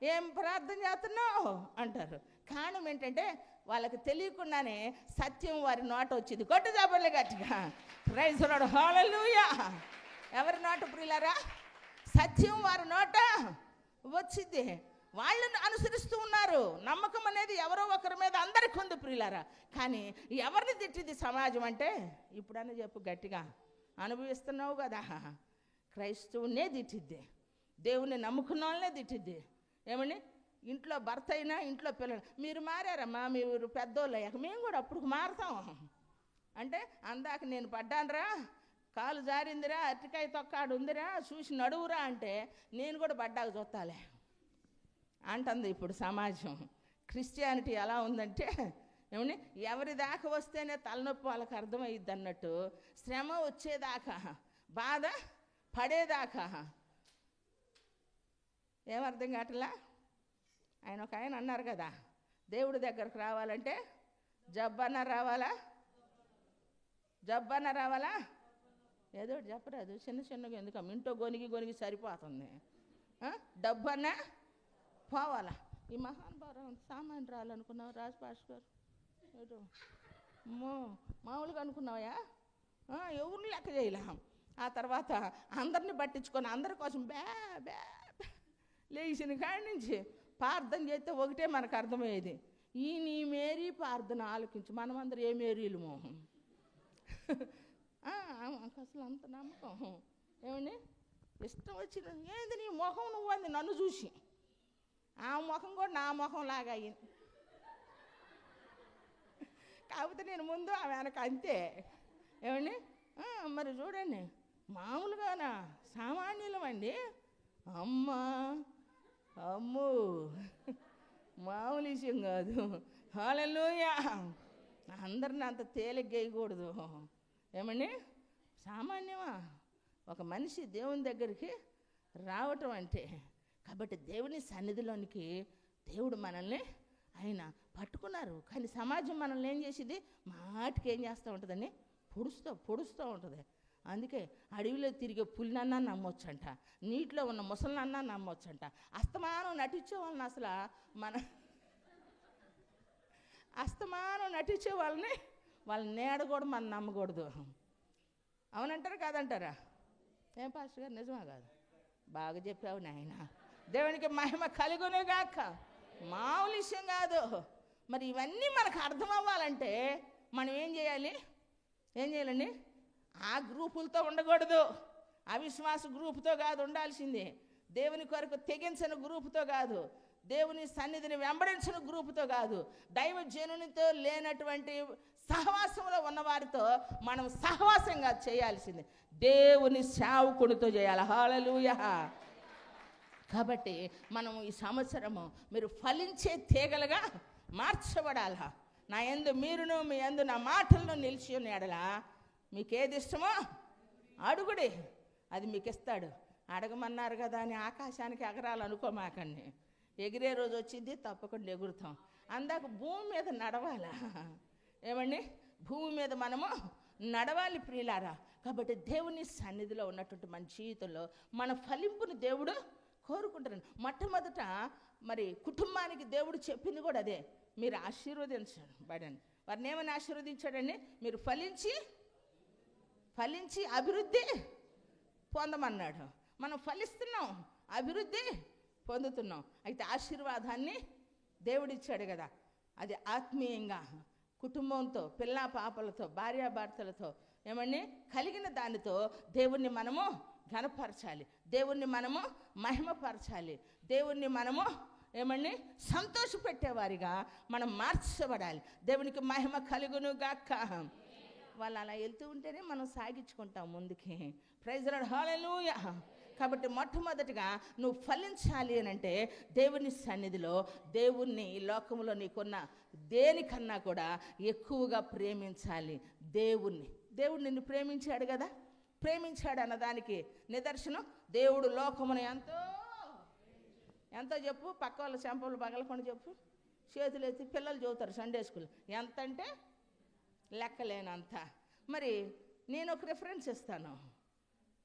ఏం ప్రార్థన చేస్తున్నావు అంటారు. కారణం ఏంటంటే వాళ్ళకి తెలియకుండానే సత్యం వారి నోట వచ్చింది. కొట్టు చెప్పలే గట్టిగా, ప్రైజ్ ది లార్డ్, హల్లెలూయా. ఎవరి నోట ప్రియులారా? సత్యం వారి నోట వచ్చింది. వాళ్ళని అనుసరిస్తూ ఉన్నారు. నమ్మకం అనేది ఎవరో ఒకరి మీద అందరికీ ఉంది ప్రియులారా. కానీ ఎవరిని తిట్టింది సమాజం అంటే? ఇప్పుడన్నా చెప్పు గట్టిగా, అనుభవిస్తున్నావు కదా. క్రైస్తవునే తిట్టిద్ది, దేవుణ్ణి నమ్ముకున్న వాళ్ళనే తిట్టిద్ది. ఏమండి, ఇంట్లో భర్త అయినా, ఇంట్లో పిల్లలు. మీరు మారారమ్మా, మీరు పెద్దోళ్ళు అయ్యాక మేము కూడా అప్పుడు మారుతాం అంటే, అందాక నేను పడ్డానరా, కాలు జారిందిరా, అరటికాయ తొక్కాడు ఉందిరా, చూసి నడువురా అంటే నేను కూడా పడ్డాక చూస్తాలే అంటుంది ఇప్పుడు సమాజం. క్రిస్టియానిటీ ఎలా ఉందంటే ఏమని, ఎవరి దాకా వస్తేనే తలనొప్పి వాళ్ళకి అర్థమయ్యిద్ది అన్నట్టు, శ్రమ వచ్చేదాకా, బాధ పడేదాకా ఏమర్థం కావట్లా. ఒక ఆయన అన్నారు కదా, దేవుడి దగ్గరకు రావాలంటే జబ్బన్న రావాలా, ఏదో చెప్పరాదు, చిన్నగా ఎందుకు ఇంటో గొనిగి సరిపోతుంది. డబ్బన్నా పోవాలా. ఈ మహానుభావం సామాన్య రాలనుకున్నావు రాజపాష్ గారు, ఏదో మామూలుగా అనుకున్నావా, ఎవరిని లెక్క చేయలే. ఆ తర్వాత అందరిని పట్టించుకొని అందరి కోసం బ్యా లేచిన కాడి నుంచి ప్రార్థన చేస్తే ఒకటే మనకు అర్థమయ్యేది, ఈ నీ మేరీ ప్రార్థన ఆలోకించి. మనమందరం ఏ మేరీలు మోహం అసలు అంత నమ్మకం ఏమండి, ఇష్టం వచ్చిన ఏంది నీ మొహం నువ్వు అంది నన్ను చూసి, ఆ ముఖం కూడా నా ముఖం లాగా అయ్యింది. కాకపోతే నేను ముందు ఆమె వెనక అంతే ఏమండి. మరి చూడండి, మామూలుగానా సామాన్యులం అండి. అమ్మో మామూలు విషయం కాదు. హల్లెలూయా. అందరిని అంత తేలిక వేయకూడదు ఏమండి. సామాన్యమా ఒక మనిషి దేవుని దగ్గరికి రావటం అంటే. కాబట్టి దేవుని సన్నిధిలోనికి దేవుడు మనల్ని ఆయన పట్టుకున్నారు. కానీ సమాజం మనల్ని ఏం చేసేది, మాటికి ఏం చేస్తూ ఉంటుందని పొడుస్తూ ఉంటుంది. అందుకే అడవిలో తిరిగే పులినన్నా నమ్మొచ్చంట, నీటిలో ఉన్న ముసలినన్నా నమ్మొచ్చంట. అస్తమానం నటించే వాళ్ళని అస్తమానం నటించే వాళ్ళ నీడ కూడా మనం నమ్మకూడదు. అవునంటారా కాదంటారా? ఏం పాస్టర్ గారు నిజమా కాదు? బాగా చెప్పావు నాయన. దేవునికి మహిమ కలుగునుగాక. మామూలు విషయం కాదు. మరి ఇవన్నీ మనకు అర్థం అవ్వాలంటే మనం ఏం చేయాలండి? ఆ గ్రూపులతో ఉండకూడదు, అవిశ్వాస గ్రూపుతో కాదు ఉండాల్సిందే. దేవుని కొరకు తెగించిన గ్రూపుతో కాదు, దేవుని సన్నిధిని వెంబడించిన గ్రూపుతో కాదు, దైవజనునితో లేనటువంటి సహవాసంలో ఉన్నవారితో మనం సహవాసంగా చేయాల్సిందే. దేవుని సేవకుడితో చేయాలి. హల్లెలూయా. కాబట్టి మనం ఈ సంవత్సరము మీరు ఫలించే తీగలుగా మార్చబడాలా. నా యందు మీరును మీ యందు నా మాటలను నిలిచి ఉన్నాడలా. మీకేది ఇష్టమో అడుగుడి, అది మీకు ఇస్తాడు. అడగమన్నారు కదా అని ఆకాశానికి ఎగరాలనుకోమాకండి. ఎగిరే రోజు వచ్చింది, తప్పకుండా ఎగురుతాం. అందాక భూమి మీద నడవాలా ఏమండి, భూమి మీద మనము నడవాలి ప్రియులారా. కాబట్టి దేవుని సన్నిధిలో ఉన్నటువంటి మన జీవితంలో మన ఫలింపుని దేవుడు కోరుకుంటారు. మొట్టమొదట మరి కుటుంబానికి దేవుడు చెప్పింది కూడా అదే, మీరు ఆశీర్వదించబడండి. వారిని ఏమని ఆశీర్వదించాడండి? మీరు ఫలించి అభివృద్ధి పొందమన్నాడు. మనం ఫలిస్తున్నాం, అభివృద్ధి పొందుతున్నాం. అయితే ఆశీర్వాదాన్ని దేవుడిచ్చాడు కదా, అది ఆత్మీయంగా కుటుంబంతో, పిల్ల పాపలతో, భార్యాభర్తలతో ఏమండి కలిగిన దానితో దేవుణ్ణి మనము ఘనపరచాలి, దేవుణ్ణి మనము మహిమపరచాలి, దేవుణ్ణి మనము ఏమండి సంతోషపెట్టేవారిగా మనం మార్చబడాలి. దేవునికి మహిమ కలుగును గాక. వాళ్ళు అలా వెళ్తూ ఉంటేనే మనం సాగించుకుంటాం ముందుకి. Praise lord. హల్లెలూయా. కాబట్టి మొట్టమొదటిగా నువ్వు ఫలించాలి అని అంటే దేవుని సన్నిధిలో దేవుణ్ణి ఈ లోకంలో నీకున్న దేనికన్నా కూడా ఎక్కువగా ప్రేమించాలి. దేవుడు నిన్ను ప్రేమించాడు కదా, ప్రేమించాడు అన్నదానికి నిదర్శనం దేవుడు లోకమును ఎంతో చెప్పు. పక్క వాళ్ళ చెంపలు పగలకుండా చెప్పు. చేతులు ఎత్తి పిల్లలు చదువుతారు సండే స్కూల్. ఎంత అంటే లెక్కలేనంత. మరి నేను ఒక రిఫరెన్స్ ఇస్తాను,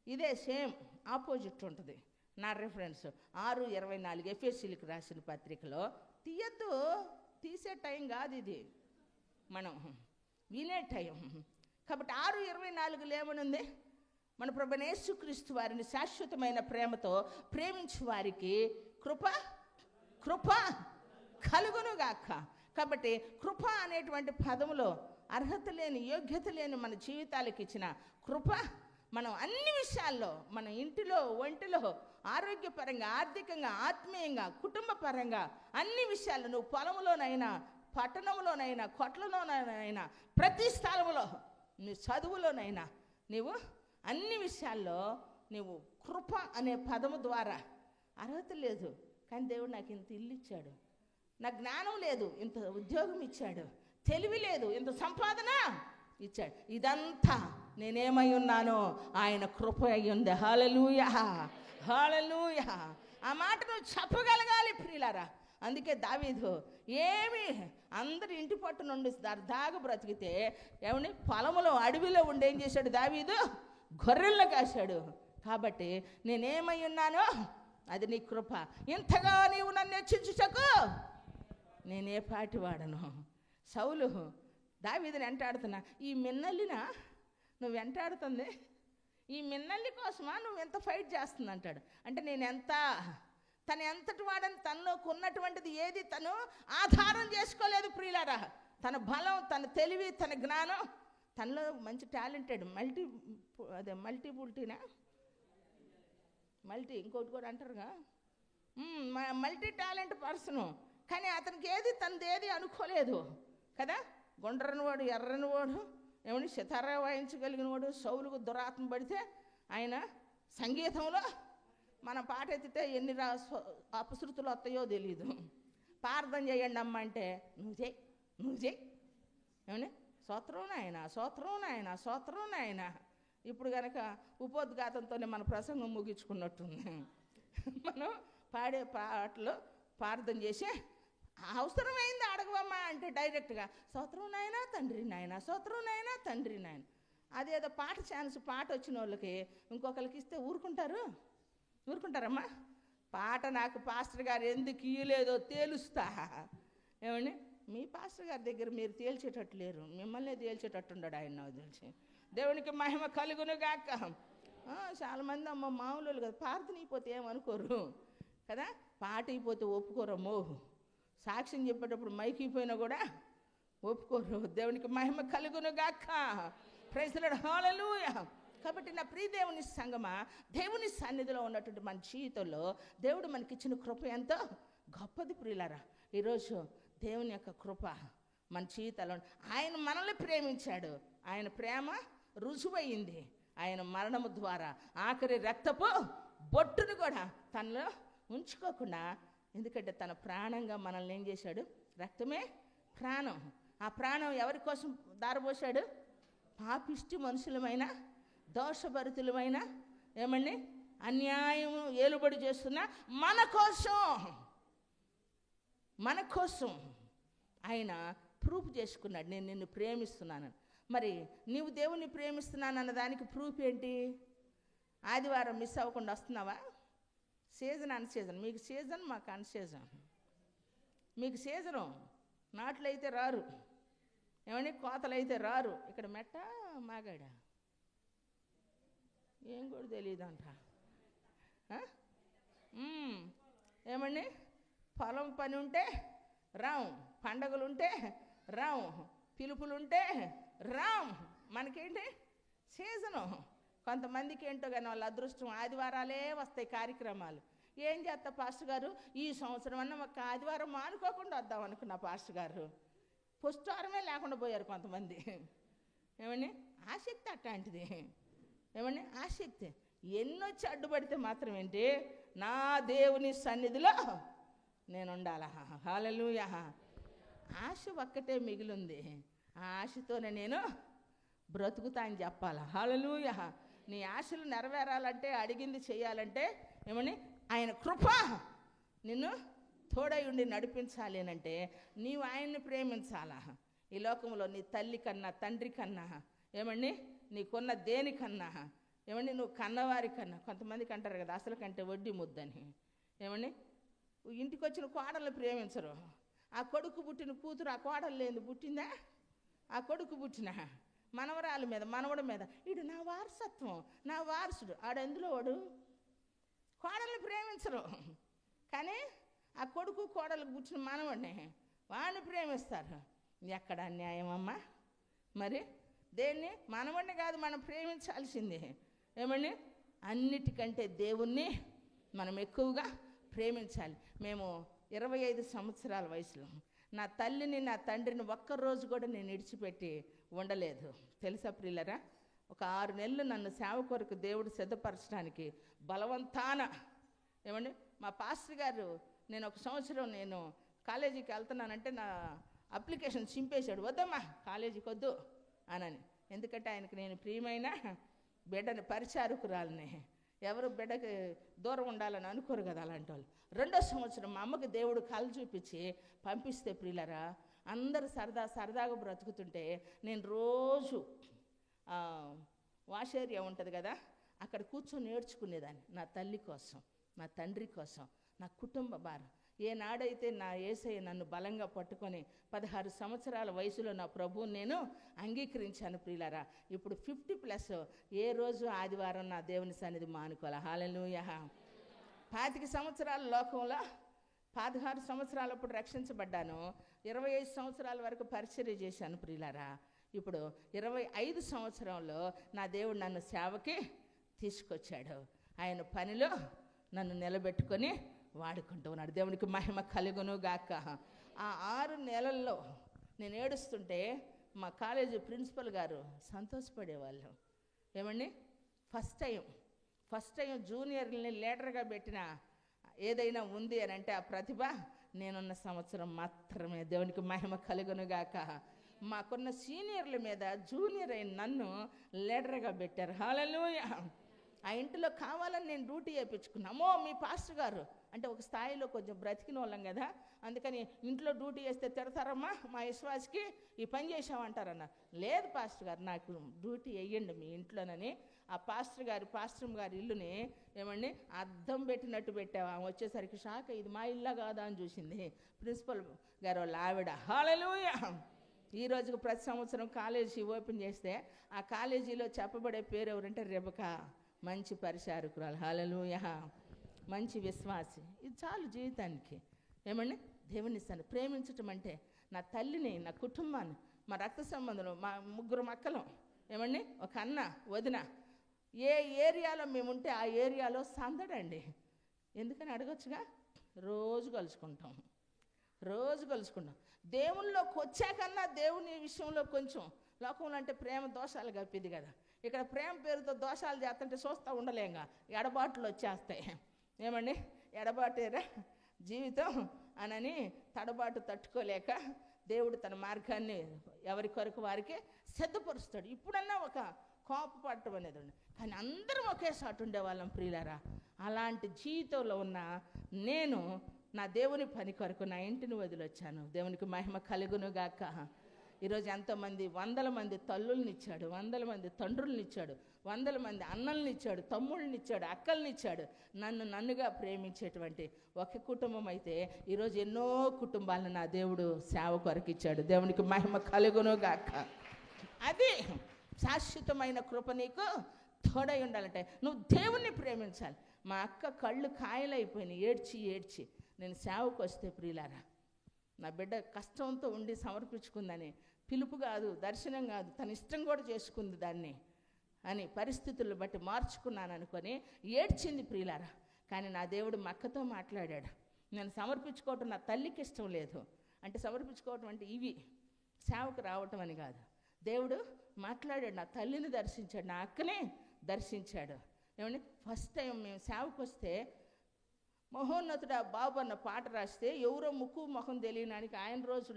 ఇదే సేమ్ ఆపోజిట్ ఉంటుంది నా రిఫరెన్స్. 6:24 ఎఫెసీయులకు రాసిన పత్రికలో. తీసే టైం కాదు ఇది, మనం వినే టైం. కాబట్టి 6:24 ఏమనుంది? మన ప్రభువైన యేసుక్రీస్తు వారిని శాశ్వతమైన ప్రేమతో ప్రేమించు వారికి కృప కలుగునుగాక. కాబట్టి కృప అనేటువంటి పదములో అర్హత లేని, యోగ్యత లేని మన జీవితాలకు ఇచ్చిన కృప మనం అన్ని విషయాల్లో, మన ఇంటిలో, ఒంటిలో, ఆరోగ్యపరంగా, ఆర్థికంగా, ఆత్మీయంగా, కుటుంబ పరంగా అన్ని విషయాల్లో, నువ్వు పొలంలోనైనా, పట్టణంలోనైనా, కొట్లలోనైనా, ప్రతి స్థలంలో, నీ చదువులోనైనా నీవు అన్ని విషయాల్లో నీవు కృప అనే పదము ద్వారా అర్హత లేదు, కానీ దేవుడు నాకు ఇంత ఇల్లు ఇచ్చాడు, నాకు జ్ఞానం లేదు ఇంత ఉద్యోగం ఇచ్చాడు, తెలివి లేదు ఇంత సంపాదన ఇచ్చాడు. ఇదంతా నేనేమై ఉన్నానో ఆయన కృప అయి ఉంది. హల్లెలూయా, హల్లెలూయా. ఆ మాట నువ్వు చెప్పగలగాలి ప్రియులారా. అందుకే దావీదు ఏమి అందరి ఇంటి పట్టు నుండి సరదాగా బ్రతికితే ఏమని పొలములో అడవిలో ఉండి ఏం చేశాడు దావీదు? గొర్రెలను కాశాడు. కాబట్టి నేనేమై ఉన్నానో అది నీ కృప. ఇంతగా నీవు నన్ను హెచ్చించుటకు నేనే పాటి వాడను. సౌలు దావీదుని వెంటాడుతున్నా, ఈ మిన్నల్లినా నువ్వు వెంటాడుతుంది, ఈ మిన్నల్లి కోసమా నువ్వు ఎంత ఫైట్ చేస్తుంది అంటాడు. అంటే తను ఎంతటి వాడని తనలోకి ఉన్నటువంటిది ఏది తను ఆధారం చేసుకోలేదు ప్రియులారా. తన బలం, తన తెలివి, తన జ్ఞానం, తనలో మంచి టాలెంటెడ్ మల్టీ ఇంకోటి కూడా అంటారుగా, మల్టీ టాలెంట్ పర్సను. కానీ అతనికి తనది ఏది అనుకోలేదు కదా. గుండ్రని వాడు, ఎర్రని వాడు, ఏమని సితారా వాయించగలిగిన వాడు. సౌలుకు దురాత్మ పడితే ఆయన సంగీతంలో మన పాట ఎత్తితే ఎన్ని అపశృతులు వస్తాయో తెలీదు. ప్రార్థన చేయండి అమ్మ అంటే నువ్వు చేయి ఏమని స్తోత్రం నాయనా, స్తోత్రం నాయనా, స్తోత్రం నాయనా. ఇప్పుడు కనుక ఉపోద్ఘాతంతోనే మన ప్రసంగం ముగించుకున్నట్టుంది. మనం పాడే పాటలు ప్రార్థన చేసి అవసరమైంది అడగవమ్మా అంటే డైరెక్ట్గా స్తోత్రం నాయనా తండ్రి నాయన, స్తోత్రం నాయనా తండ్రి నాయన. అదేదో పాట పాట వచ్చిన వాళ్ళకి ఇంకొకరికి ఇస్తే ఊరుకుంటారమ్మా. పాట నాకు పాస్టర్ గారు ఎందుకు ఇయ్యలేదో తేలుస్తా. ఏమండి, మీ పాస్టర్ గారి దగ్గర మీరు తేల్చేటట్టు లేరు, మిమ్మల్ని తేల్చేటట్టు ఉండడు ఆయన. నాకు తెలిసి దేవునికి మహిమ కలుగును గాక. చాలామంది అమ్మ మామూలు కదా, ప్రార్థన అయిపోతే ఏమనుకోరు కదా, పాట అయిపోతే ఒప్పుకోరమ్మో, సాక్ష్యం చెప్పేటప్పుడు మైక్ అయిపోయినా కూడా ఒప్పుకోరు. దేవునికి మహిమ కలుగును గాక. Praise the lord, hallelujah. కాబట్టి నా ప్రియ దేవుని సంగమా, దేవుని సన్నిధిలో ఉన్నటువంటి మన జీవితంలో దేవుడు మనకిచ్చిన కృప ఎంతో గొప్పది ప్రియులారా. ఈరోజు దేవుని యొక్క కృప మన జీవితంలో, ఆయన మనల్ని ప్రేమించాడు, ఆయన ప్రేమ రుజువయింది ఆయన మరణము ద్వారా. ఆఖరి రక్తపు బొట్టును కూడా తనలో ఉంచుకోకుండా, ఎందుకంటే తన ప్రాణంగా మనల్ని ఏం చేశాడు? రక్తమే ప్రాణం. ఆ ప్రాణం ఎవరి కోసం దారపోశాడు? పాపిష్టి మనుషులమైన, దోషభరితులమైన, ఏమండి అన్యాయం ఏలుబడి చేస్తున్న మన కోసం ఆయన ప్రూఫ్ చేసుకున్నాడు, నేను నిన్ను ప్రేమిస్తున్నాను. మరి నీవు దేవుణ్ణి ప్రేమిస్తున్నాను అన్న దానికి ప్రూఫ్ ఏంటి? ఆదివారం మిస్ అవ్వకుండా వస్తున్నావా? సీజన్ అన్ సీజన్, మీకు సీజన్ మాకు అన్ సీజన్. మీకు సీజను నాట్లు అయితే రారు, ఏమండి కోతలు అయితే రారు. ఇక్కడ మెట్ట మాగాడ ఏం కూడా తెలియదంట. ఏమండి పొలం పని ఉంటే రాం, పండగలుంటే రాం, పిలుపులుంటే రాం. మనకేంటి సీజను. కొంతమందికి ఏంటో కానీ వాళ్ళ అదృష్టం ఆదివారాలే వస్తాయి కార్యక్రమాలు. ఏం చేస్తా పాస్టర్ గారు, ఈ సంవత్సరం అన్న ఒక ఆదివారం మానుకోకుండా వద్దాం అనుకున్నా పాస్టర్ గారు. పుష్టివారమే లేకుండా పోయారు కొంతమంది. ఏమండి ఆసక్తి అట్లాంటిది. ఏమండి ఆసక్తి ఎన్నొచ్చి అడ్డుపడితే మాత్రం ఏంటి, నా దేవుని సన్నిధిలో నేను ఉండాలా. హల్లెలూయా. ఆశ ఒక్కటే మిగిలింది, ఆ ఆశతోనే నేను బ్రతుకుతా అని చెప్పాలా. హల్లెలూయా. నీ ఆశలు నెరవేరాలంటే, అడిగింది చేయాలంటే ఏమని ఆయన కృప నిన్ను తోడై ఉండి నడిపించాలి అంటే నీవు ఆయన్ని ప్రేమించాలా. ఈ లోకంలో నీ తల్లి కన్నా, తండ్రి కన్నా, ఏమండి నీకున్న దేనికన్నా, ఏమండి నువ్వు కన్నవారి కన్నా. కొంతమందికి అంటారు కదా అసలు కంటే వడ్డీ ముద్దని. ఏమండి ఇంటికి వచ్చిన కోడళ్ళు ప్రేమించరు. ఆ కొడుకు పుట్టిన కూతురు ఆ కోడలు లేని పుట్టిందా? ఆ కొడుకు పుట్టిన మనవరాల మీద, మనవడి మీద, ఇడు నా వారసత్వం, నా వారసుడు, ఆడెందులో వాడు. కోడల్ని ప్రేమించరు, కానీ ఆ కొడుకు కోడలకు పుట్టిన మనవడిని వాడిని ప్రేమిస్తారు. ఎక్కడ అన్యాయం అమ్మా? మరి దేన్ని? మనవడిని కాదు మనం ప్రేమించాల్సింది. ఏమండి అన్నిటికంటే దేవుణ్ణి మనం ఎక్కువగా ప్రేమించాలి. మేము 25 సంవత్సరాల వయసులో నా తల్లిని, నా తండ్రిని ఒక్కరోజు కూడా నేను విడిచిపెట్టి ఉండలేదు. తెలుసా ప్రియులరా? ఒక 6 నెలలు నన్ను సేవ కొరకు దేవుడు సిద్ధపరచడానికి బలవంతాన ఏమండి మా పాస్టర్ గారు నేను 1 సంవత్సరం నేను కాలేజీకి వెళ్తున్నానంటే నా అప్లికేషన్ చింపేశాడు. వద్దమ్మా కాలేజీకి వద్దు అనని. ఎందుకంటే ఆయనకు నేను ప్రియమైన బిడ్డని పరిచారకురాలని, ఎవరు బిడ్డకి దూరం ఉండాలని అనుకోరు కదా అలాంటి వాళ్ళు. 2వ సంవత్సరం మా అమ్మకి దేవుడు కళ్ళు చూపించి పంపిస్తే ప్రియులరా, అందరూ సరదాగా బ్రతుకుతుంటే నేను రోజు వాష్ ఏరియా ఉంటుంది కదా, అక్కడ కూర్చొని నేర్చుకునేదాన్ని. నా తల్లి కోసం, నా తండ్రి కోసం, నా కుటుంబ భారం. ఏనాడైతే నా యేసయ్య నన్ను బలంగా పట్టుకొని 16 సంవత్సరాల వయసులో నా ప్రభువుని నేను అంగీకరించాను ప్రియులారా. ఇప్పుడు 50+ ఏ రోజు ఆదివారం నా దేవుని సన్నిధి మానుకోవాలి. హల్లెలూయా. 25 సంవత్సరాల లోకంలో 16 సంవత్సరాలప్పుడు రక్షించబడ్డాను. 25 సంవత్సరాల వరకు పరిచర్య చేశాను ప్రియులారా. ఇప్పుడు 25 సంవత్సరంలో నా దేవుడు నన్ను సేవకి తీసుకొచ్చాడు. ఆయన పనిలో నన్ను నిలబెట్టుకొని వాడుకుంటూ ఉన్నాడు. దేవునికి మహిమ కలుగును గాక. ఆ 6 నెలల్లో నేను ఏడుస్తుంటే మా కాలేజీ ప్రిన్సిపల్ గారు సంతోషపడేవాళ్ళు. ఏమండి, ఫస్ట్ టైం జూనియర్ని లీడర్గా పెట్టిన ఏదైనా ఉంది అని అంటే ఆ ప్రతిభ నేనున్న సంవత్సరం మాత్రమే. దేవునికి మహిమ కలుగును గాక. మాకున్న సీనియర్ల మీద జూనియర్ అయిన నన్ను లీడర్గా పెట్టారు. హల్లెలూయా. ఆ ఇంటిలో కావాలని నేను డ్యూటీ చేయించుకున్నామో మీ పాస్టర్ గారు అంటే ఒక స్థాయిలో కొంచెం బ్రతికిన వాళ్ళం కదా, అందుకని ఇంట్లో డ్యూటీ చేస్తే తిడతారమ్మా మా విశ్వాసకి ఈ పని చేసామంటారన్న. లేదు పాస్టర్ గారు, నాకు డ్యూటీ వేయండి మీ ఇంట్లోనని ఆ పాస్టర్ గారి ఇల్లుని ఏమండి అద్దం పెట్టినట్టు పెట్టావా. వచ్చేసరికి షాక్, ఇది మా ఇల్లా కాదా అని చూసింది ప్రిన్సిపల్ గారు వాళ్ళ ఆవిడ. హల్లెలూయా. ఈ రోజుకు ప్రతి సంవత్సరం కాలేజీ ఓపెన్ చేస్తే ఆ కాలేజీలో చెప్పబడే పేరు ఎవరంటే రెబకా. మంచి పరిచారకురాలు. హల్లెలూయా. మంచి విశ్వాసి. ఇది చాలు జీవితానికి. ఏమండి, దేవుని సన్ని ప్రేమించటం అంటే నా తల్లిని, నా కుటుంబాన్ని, మా రక్త సంబంధులు, మా 3 మక్కలం, ఏమండి ఒక అన్న వదిన, ఏ ఏరియాలో మేముంటే ఆ ఏరియాలో సందడండి. ఎందుకని అడగొచ్చుగా. రోజు కలుసుకుంటాం. దేవుళ్ళలోకి వచ్చాకన్నా దేవుని విషయంలో కొంచెం లోకంలో అంటే ప్రేమ దోషాలు కప్పిది కదా. ఇక్కడ ప్రేమ పేరుతో దోషాలు చేస్తుంటే చూస్తూ ఉండలేంగా, ఎడబాట్లు వచ్చేస్తాయి. ఏమండి, ఎడబాటేరా జీవితం అనని తడబాటు తట్టుకోలేక దేవుడు తన మార్గాన్ని ఎవరి కొరకు వారికి సిద్ధపరుస్తాడు. ఇప్పుడన్నా ఒక కోపపడటం అనేది ఉంది, కానీ అందరం ఒకేసారి ఉండేవాళ్ళం ప్రియులారా. అలాంటి జీవితంలో ఉన్న నేను నా దేవుని పని కొరకు నా ఇంటిని వదిలొచ్చాను. దేవునికి మహిమ కలుగును గాక. ఈరోజు ఎంతోమంది 100 మంది తల్లుల్ని ఇచ్చాడు, 100 మంది తండ్రుల్ని ఇచ్చాడు, 100 మంది అన్నల్ని ఇచ్చాడు, తమ్ముళ్ళని ఇచ్చాడు, అక్కల్ని ఇచ్చాడు. నన్నుగా ప్రేమించేటువంటి ఒక కుటుంబం అయితే ఈరోజు ఎన్నో కుటుంబాలను నా దేవుడు సేవ కొరకు ఇచ్చాడు. దేవునికి మహిమ కలుగును గాక. అది శాశ్వతమైన కృప నీకు తోడై ఉండాలంటే నువ్వు దేవుణ్ణి ప్రేమించాలి. మా అక్క కళ్ళు కాయలైపోయినాయి ఏడ్చి నేను సేవకు వస్తే ప్రియులారా, నా బిడ్డ కష్టంతో ఉండి సమర్పించుకుందని, పిలుపు కాదు, దర్శనం కాదు, తన ఇష్టం కూడా చేసుకుంది దాన్ని అని పరిస్థితులను బట్టి మార్చుకున్నాను అనుకొని ఏడ్చింది ప్రియులారా. కానీ నా దేవుడు మా అక్కతో మాట్లాడాడు. నేను సమర్పించుకోవటం నా తల్లికి ఇష్టం లేదు అంటే, సమర్పించుకోవటం అంటే ఇవి సేవకు రావటం అని కాదు. దేవుడు మాట్లాడాడు, నా తల్లిని దర్శించాడు, నా అక్కనే దర్శించాడు. ఏమండి, ఫస్ట్ టైం మేము సేవకు వస్తే మహోన్నతుడు బాబు అన్న పాట రాస్తే ఎవరో ముక్కు ముఖం తెలియడానికి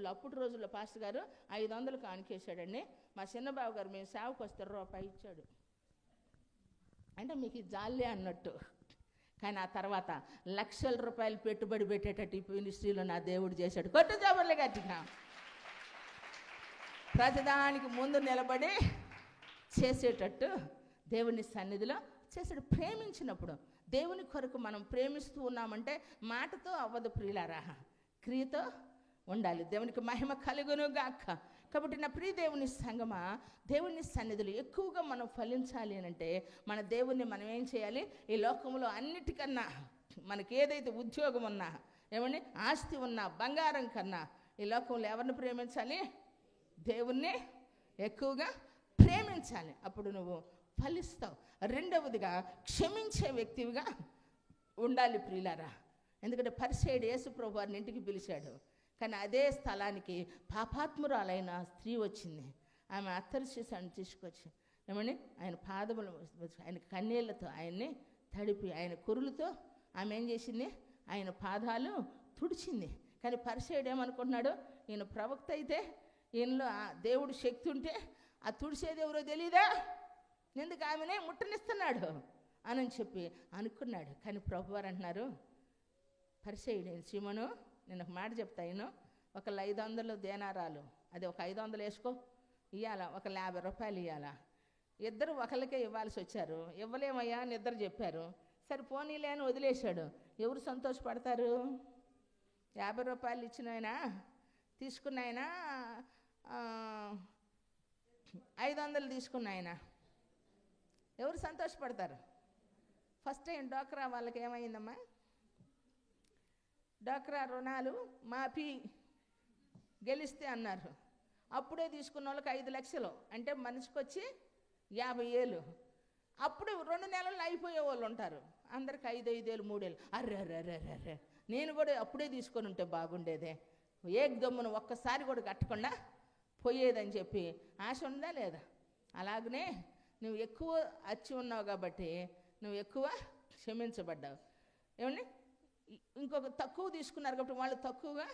అప్పుడు రోజుల్లో పాస్టర్ గారు 500 కానుకేశాడండి. మా చిన్నబాబు గారు మేము సేవకు వస్తే రూపాయి ఇచ్చాడు. అంటే మీకు ఇది జాలే అన్నట్టు. కానీ ఆ తర్వాత లక్షల రూపాయలు పెట్టుబడి పెట్టేటట్టు ఈ మినిస్ట్రీలో నా దేవుడు చేశాడు. కొట్టు జబర్లే గట్టిగా ప్రతిదానికి ముందు నిలబడి చేసేటట్టు దేవుని సన్నిధిలో చేశాడు. ప్రేమించినప్పుడు దేవుని కొరకు మనం ప్రేమిస్తూ ఉన్నామంటే మాటతో అవ్వదు ప్రియులారా, క్రియతో ఉండాలి. దేవునికి మహిమ కలుగును గాక. కాబట్టి నా ప్రియ దేవుని సంగమా, దేవుని సన్నిధిలో ఎక్కువగా మనం ఫలించాలి అని అంటే మన దేవుణ్ణి మనం ఏం చేయాలి? ఈ లోకంలో అన్నిటికన్నా మనకి ఏదైతే ఉద్యోగం ఉన్నా, ఏమండి ఆస్తి ఉన్నా, బంగారం కన్నా ఈ లోకంలో ఎవరిని ప్రేమించాలి? దేవుణ్ణి ఎక్కువగా ప్రేమించాలి. అప్పుడు నువ్వు ఫలిస్తావు. రెండవదిగా క్షమించే వ్యక్తివిగా ఉండాలి ప్రియులారా. ఎందుకంటే పరిసయ్యుడు యేసు ప్రభు వారిని ఇంటికి పిలిచాడు, కానీ అదే స్థలానికి పాపాత్మురాలైన స్త్రీ వచ్చింది. ఆమె అత్తరు చేసాను తీసుకొచ్చి, ఏమని ఆయన పాదములు ఆయన కన్నీళ్లతో ఆయన్ని తడిపి ఆయన కురులతో ఆమె ఏం చేసింది, ఆయన పాదాలు తుడిచింది. కానీ పరిసయ్యుడు ఏమనుకుంటున్నాడు, ఈయన ప్రవక్త అయితే ఈయనలో దేవుడు శక్తి ఉంటే ఆ తుడిసేది ఎవరో తెలీదా, ఎందుకు ఆమెనే ముట్టనిస్తున్నాడు అని చెప్పి అనుకున్నాడు. కానీ ప్రభువారు అంటున్నారు, పరిసయ్యుడు సీమోను నేను ఒక మాట చెప్తా, ఈయన ఒక 500 దేనారాలు, అది ఒక 500 వేసుకో ఇవ్వాలా, ఒక 50 రూపాయలు ఇవ్వాలా, ఇద్దరు ఒకరికే ఇవ్వాల్సి వచ్చారు. ఇవ్వలేమయ్యా అని ఇద్దరు చెప్పారు. సరే పోనీలే అని వదిలేశాడు. ఎవరు సంతోషపడతారు? 50 రూపాయలు ఇచ్చిన ఆయన తీసుకున్న ఆయన, 500 తీసుకున్న ఆయన, ఎవరు సంతోషపడతారు? ఫస్ట్ టైం డ్వాక్రా వాళ్ళకి ఏమైందమ్మా, డ్వాక్రా రుణాలు మాఫీ గెలిస్తే అన్నారు. అప్పుడే తీసుకున్న వాళ్ళకి 5 లక్షలు, అంటే మనిషికి వచ్చి 50,000. అప్పుడు 2 నెలలు అయిపోయే వాళ్ళు ఉంటారు. అందరికి 5,000 3,000. అర్రే నేను కూడా అప్పుడే తీసుకొని ఉంటే బాగుండేదే, ఏకదమ్మును ఒక్కసారి కూడా కట్టకుండా పోయేదని చెప్పి ఆశ ఉందా లేదా? అలాగనే నువ్వు ఎక్కువ అచ్చి ఉన్నావు కాబట్టి నువ్వు ఎక్కువ క్షమించబడ్డావు. ఏమండి, ఇంకొక తక్కువ తీసుకున్నారు కాబట్టి వాళ్ళు తక్కువగా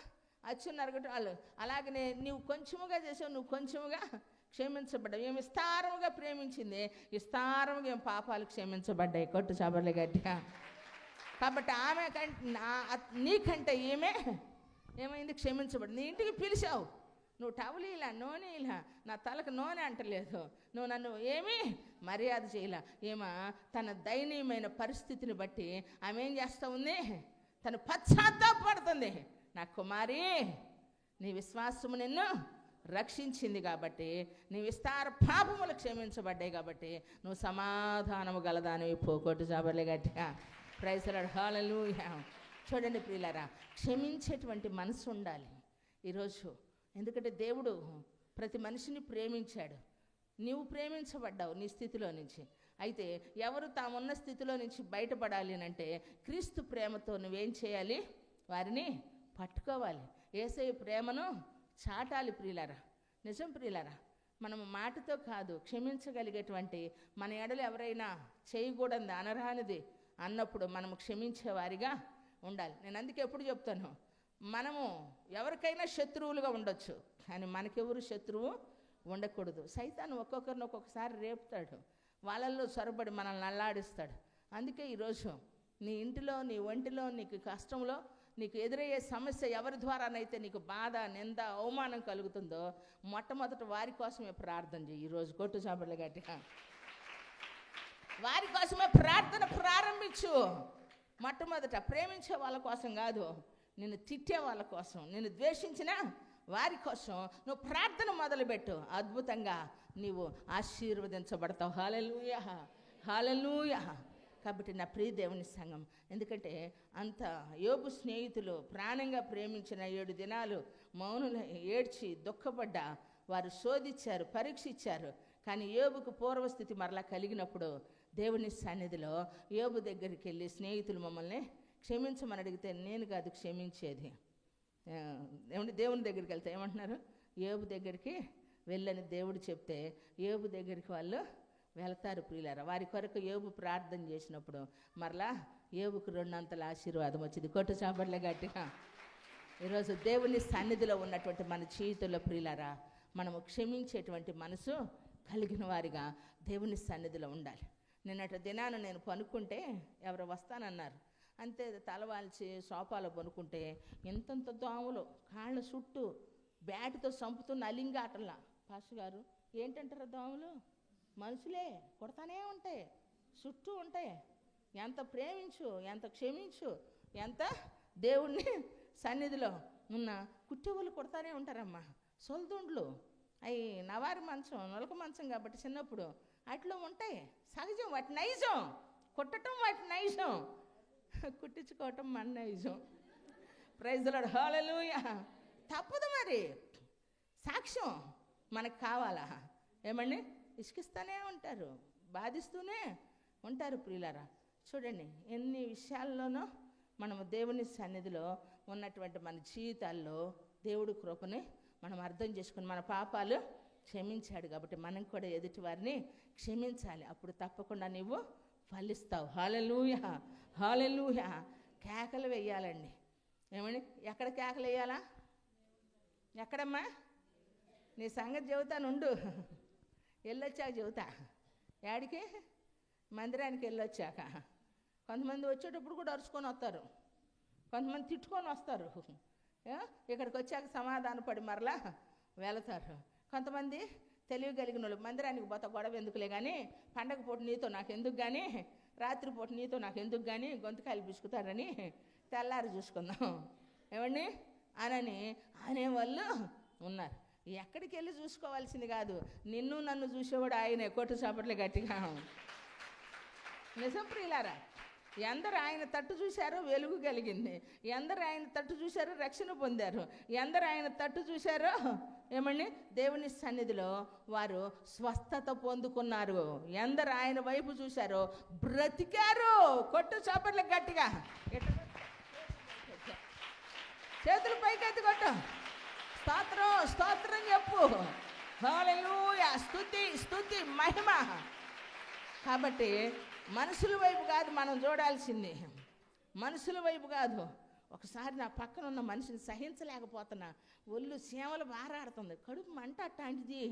అచ్చి ఉన్నారు కాబట్టి వాళ్ళు, అలాగనే నువ్వు కొంచెముగా చేసావు, నువ్వు కొంచెముగా క్షమించబడ్డావు. ఏమి విస్తారముగా ప్రేమించింది, విస్తారముగా ఏం పాపాలు క్షమించబడ్డాయి. కొట్టు చబర్లు గట్టిగా. కాబట్టి ఆమె నీకంటే ఏమైంది, క్షమించబడి నీ ఇంటికి పిలిచావు. నువ్వు టవలు ఇలా నూనె ఇలా నా తలకు నూనె అంటలేదు, నువ్వు నన్ను ఏమీ మర్యాద చేయలే. తన దయనీయమైన పరిస్థితిని బట్టి ఆమె ఏం చేస్తూ ఉంది, తను పశ్చాత్తాపడుతుంది. నా కుమారి, నీ విశ్వాసము నిన్ను రక్షించింది కాబట్టి, నీ విస్తార పాపములు క్షమించబడ్డాయి కాబట్టి నువ్వు సమాధానము గలదానివి. పోగొట్టు జాబర్లే గట్టిగా. Praise the lord. హల్లెలూయా. చూడండి ప్రియులారా, క్షమించేటువంటి మనసు ఉండాలి ఈరోజు. ఎందుకంటే దేవుడు ప్రతి మనిషిని ప్రేమించాడు. నీవు ప్రేమించబడ్డావు నీ స్థితిలో నుంచి. అయితే ఎవరు తామున్న స్థితిలో నుంచి బయటపడాలి అంటే క్రీస్తు ప్రేమతో నువ్వేం చేయాలి, వారిని పట్టుకోవాలి. యేసయ్య ప్రేమను చాటాలి ప్రియులారా. నిజం ప్రియులారా, మనము మాటతో కాదు, క్షమించగలిగేటువంటి మన ఎడలు ఎవరైనా చేయకూడదు అనరానిది అన్నప్పుడు మనము క్షమించేవారిగా ఉండాలి. నేను అందుకే ఎప్పుడు చెప్తాను, మనము ఎవరికైనా శత్రువులుగా ఉండొచ్చు, కానీ మనకెవరు శత్రువు ఉండకూడదు. సైతాను ఒక్కొక్కరిని ఒక్కొక్కసారి రేపుతాడు, వాళ్ళల్లో చొరబడి మనల్ని అల్లాడిస్తాడు. అందుకే ఈరోజు నీ ఇంటిలో, నీ ఒంటిలో, నీకు కష్టంలో, నీకు ఎదురయ్యే సమస్య ఎవరి ద్వారానైతే నీకు బాధ, నింద, అవమానం కలుగుతుందో మొట్టమొదట వారి కోసమే ప్రార్థన చేయి. ఈరోజు కొట్టు చాపర్లు గట్టిగా. వారి కోసమే ప్రార్థన ప్రారంభించు. మొట్టమొదట ప్రేమించే వాళ్ళ కోసం కాదు, నిన్ను తిట్టే వాళ్ళ కోసం, నిన్ను ద్వేషించిన వారి కోసం నువ్వు ప్రార్థన మొదలుపెట్టు. అద్భుతంగా నీవు ఆశీర్వదించబడతావు. హల్లెలూయా, హల్లెలూయా. కాబట్టి నా ప్రియ దేవుని సంఘం, ఎందుకంటే అంత యోబు స్నేహితులు ప్రాణంగా ప్రేమించిన 7 దినాలు మౌనులు ఏడ్చి దుఃఖపడ్డా, వారు శోధించారు, పరీక్షించారు. కానీ యోబుకు పూర్వస్థితి మరలా కలిగినప్పుడు దేవుని సన్నిధిలో యోబు దగ్గరికి వెళ్ళి, స్నేహితులు మమ్మల్ని క్షమించమని అడిగితే, నేను కాదు క్షమించేది. ఏమంటే దేవుని దగ్గరికి వెళ్తే ఏమంటున్నారు, యోబు దగ్గరికి వెళ్ళని దేవుడు చెప్తే యోబు దగ్గరికి వాళ్ళు వెళ్తారు ప్రియులారా. వారి కొరకు యోబు ప్రార్థన చేసినప్పుడు మరలా యోబుకు 2 అంతల ఆశీర్వాదం వచ్చింది. కొట్టు చాపర్లే గట్టిగా. ఈరోజు దేవుని సన్నిధిలో ఉన్నటువంటి మన జీవితంలో ప్రియులారా, మనము క్షమించేటువంటి మనసు కలిగిన వారిగా దేవుని సన్నిధిలో ఉండాలి. నిన్నటి దినాన నేను పనుకుంటే ఎవరు వస్తానన్నారు, అంతే తలవాల్చి సోఫాలో పనుకుంటే ఎంతంత దోమలు కాళ్ళ చుట్టూ బ్యాటుతో చంపుతున్న అలింగాటల్లా. పాస్టర్ గారు ఏంటంటారు, దోమలు మనుషులే కొడతానే ఉంటాయి, చుట్టూ ఉంటాయి. ఎంత ప్రేమించు, ఎంత క్షమించు, ఎంత దేవుణ్ణి సన్నిధిలో ఉన్న కుట్టేవాళ్ళు కొడతానే ఉంటారమ్మా. సొల్దుండ్లు అవి నవారి మంచం, నొలక మంచం కాబట్టి చిన్నప్పుడు అట్లా ఉంటాయి, సహజం. వాటి నైజం కొట్టడం, వాటి నైజం కుట్టించుకోవటం మన నైజం. Praise the lord. హల్లెలూయా. తప్పదు మరి, సాక్ష్యం మనకు కావాలా? ఏమండి, ఇసుకిస్తూనే ఉంటారు, బాధిస్తూనే ఉంటారు ప్రియులారా. చూడండి, ఎన్ని విషయాల్లోనూ మనము దేవుని సన్నిధిలో ఉన్నటువంటి మన జీవితాల్లో దేవుడి కృపని మనం అర్థం చేసుకుని మన పాపాలు క్షమించాడు కాబట్టి మనం కూడా ఎదుటి వారిని క్షమించాలి. అప్పుడు తప్పకుండా నీవు ఫలిస్తావు. హల్లెలూయా, హల్లెలూయా. కేకలు వేయాలండి. ఏమండి, ఎక్కడ కేకలు వేయాలా? ఎక్కడమ్మా? నీ సంగతి చెబుతానుండు, వెళ్ళొచ్చాక చెబుతా. యాడికి? మందిరానికి వెళ్ళొచ్చాక. కొంతమంది వచ్చేటప్పుడు కూడా అరుచుకొని వస్తారు, కొంతమంది తిట్టుకొని వస్తారు, ఇక్కడికి వచ్చాక సమాధాన పడి మరలా వెళతారు. కొంతమంది తెలివి కలిగిన వాళ్ళు మందిరానికి పోతా గొడవ ఎందుకులే కానీ, పండగ పూట నీతో నాకు ఎందుకు కానీ, రాత్రిపూట నీతో నాకు ఎందుకు కానీ గొంతుకాయలు పిసుకుతారని తెల్లారి చూసుకుందాం ఏమండి అనని అనేవాళ్ళు ఉన్నారు. ఎక్కడికి వెళ్ళి చూసుకోవాల్సింది కాదు, నిన్ను నన్ను చూసేవాడు ఆయనే. కొట్టు చప్పట్లు గట్టిగా. నిజం ప్రియులారా, ఎందరు ఆయన తట్టు చూశారో వెలుగు కలిగింది, ఎందరు ఆయన తట్టు చూశారో రక్షణ పొందారు, ఎందరు ఆయన తట్టు చూశారో ఏమండి దేవుని సన్నిధిలో వారు స్వస్థత పొందుకున్నారు, ఎందరు ఆయన వైపు చూశారో బ్రతికారు. కొట్టు చప్పట్లు గట్టిగా, చేతులు పైకెత్తి కొట్టు, స్తోత్రం స్తోత్రం చెప్పు. హల్లెలూయా, స్తుతి స్తుతి మహిమ. కాబట్టి మనుషుల వైపు కాదు మనం చూడాల్సింది, మనుషుల వైపు కాదు. ఒకసారి నా పక్కన ఉన్న మనిషిని సహించలేకపోతున్నా, ఒళ్ళు సేవలు బారాడుతుంది, కడుపు మంట అట్లాంటిది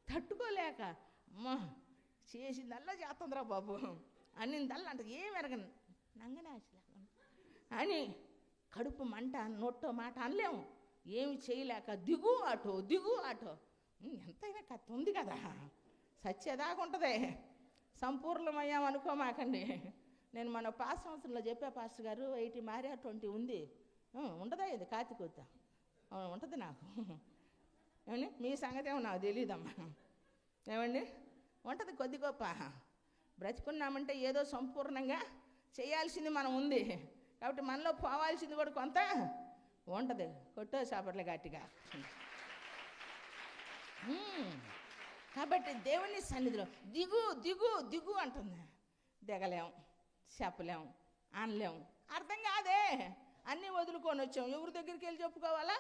తట్టుకోలేక అమ్మా చేసిందల్లా చేస్తుందిరా బాబు అన్నిందల్లా అంటే ఏమి ఎరగను నంగనాచలేక అని కడుపు మంట, నోటో మాట అనలేము, ఏమి చేయలేక దిగు ఆటో ఎంతైనా కత్తి ఉంది కదా, సత్యదాకా ఉంటుంది. సంపూర్ణమయ్యాం అనుకోమాకండి. నేను మన పాస్ సంవత్సరంలో చెప్పా పాస్టర్ గారు 80 మారా 20 ఉంది. ఉంటుందా ఇది కాతికొద్ద ఉంటుంది నాకు. ఏమండి మీ సంగతి ఏమో నాకు తెలియదమ్మా. ఏమండి ఉంటుంది కొద్ది గొప్ప. బ్రతికున్నామంటే ఏదో సంపూర్ణంగా చేయాల్సింది మనం ఉంది కాబట్టి మనలో పోవాల్సింది కూడా కొంత ఉంటుంది. కొట్టో చాపట్ల గట్టిగా. కాబట్టి దేవుని సన్నిధిలో దిగు దిగు దిగు అంటుంది. దిగలేం, చెప్పలేం, అనలేం, అర్థం కాదే, అన్నీ వదులుకొని వచ్చాం. ఎవరి దగ్గరికి వెళ్ళి చెప్పుకోవాలా?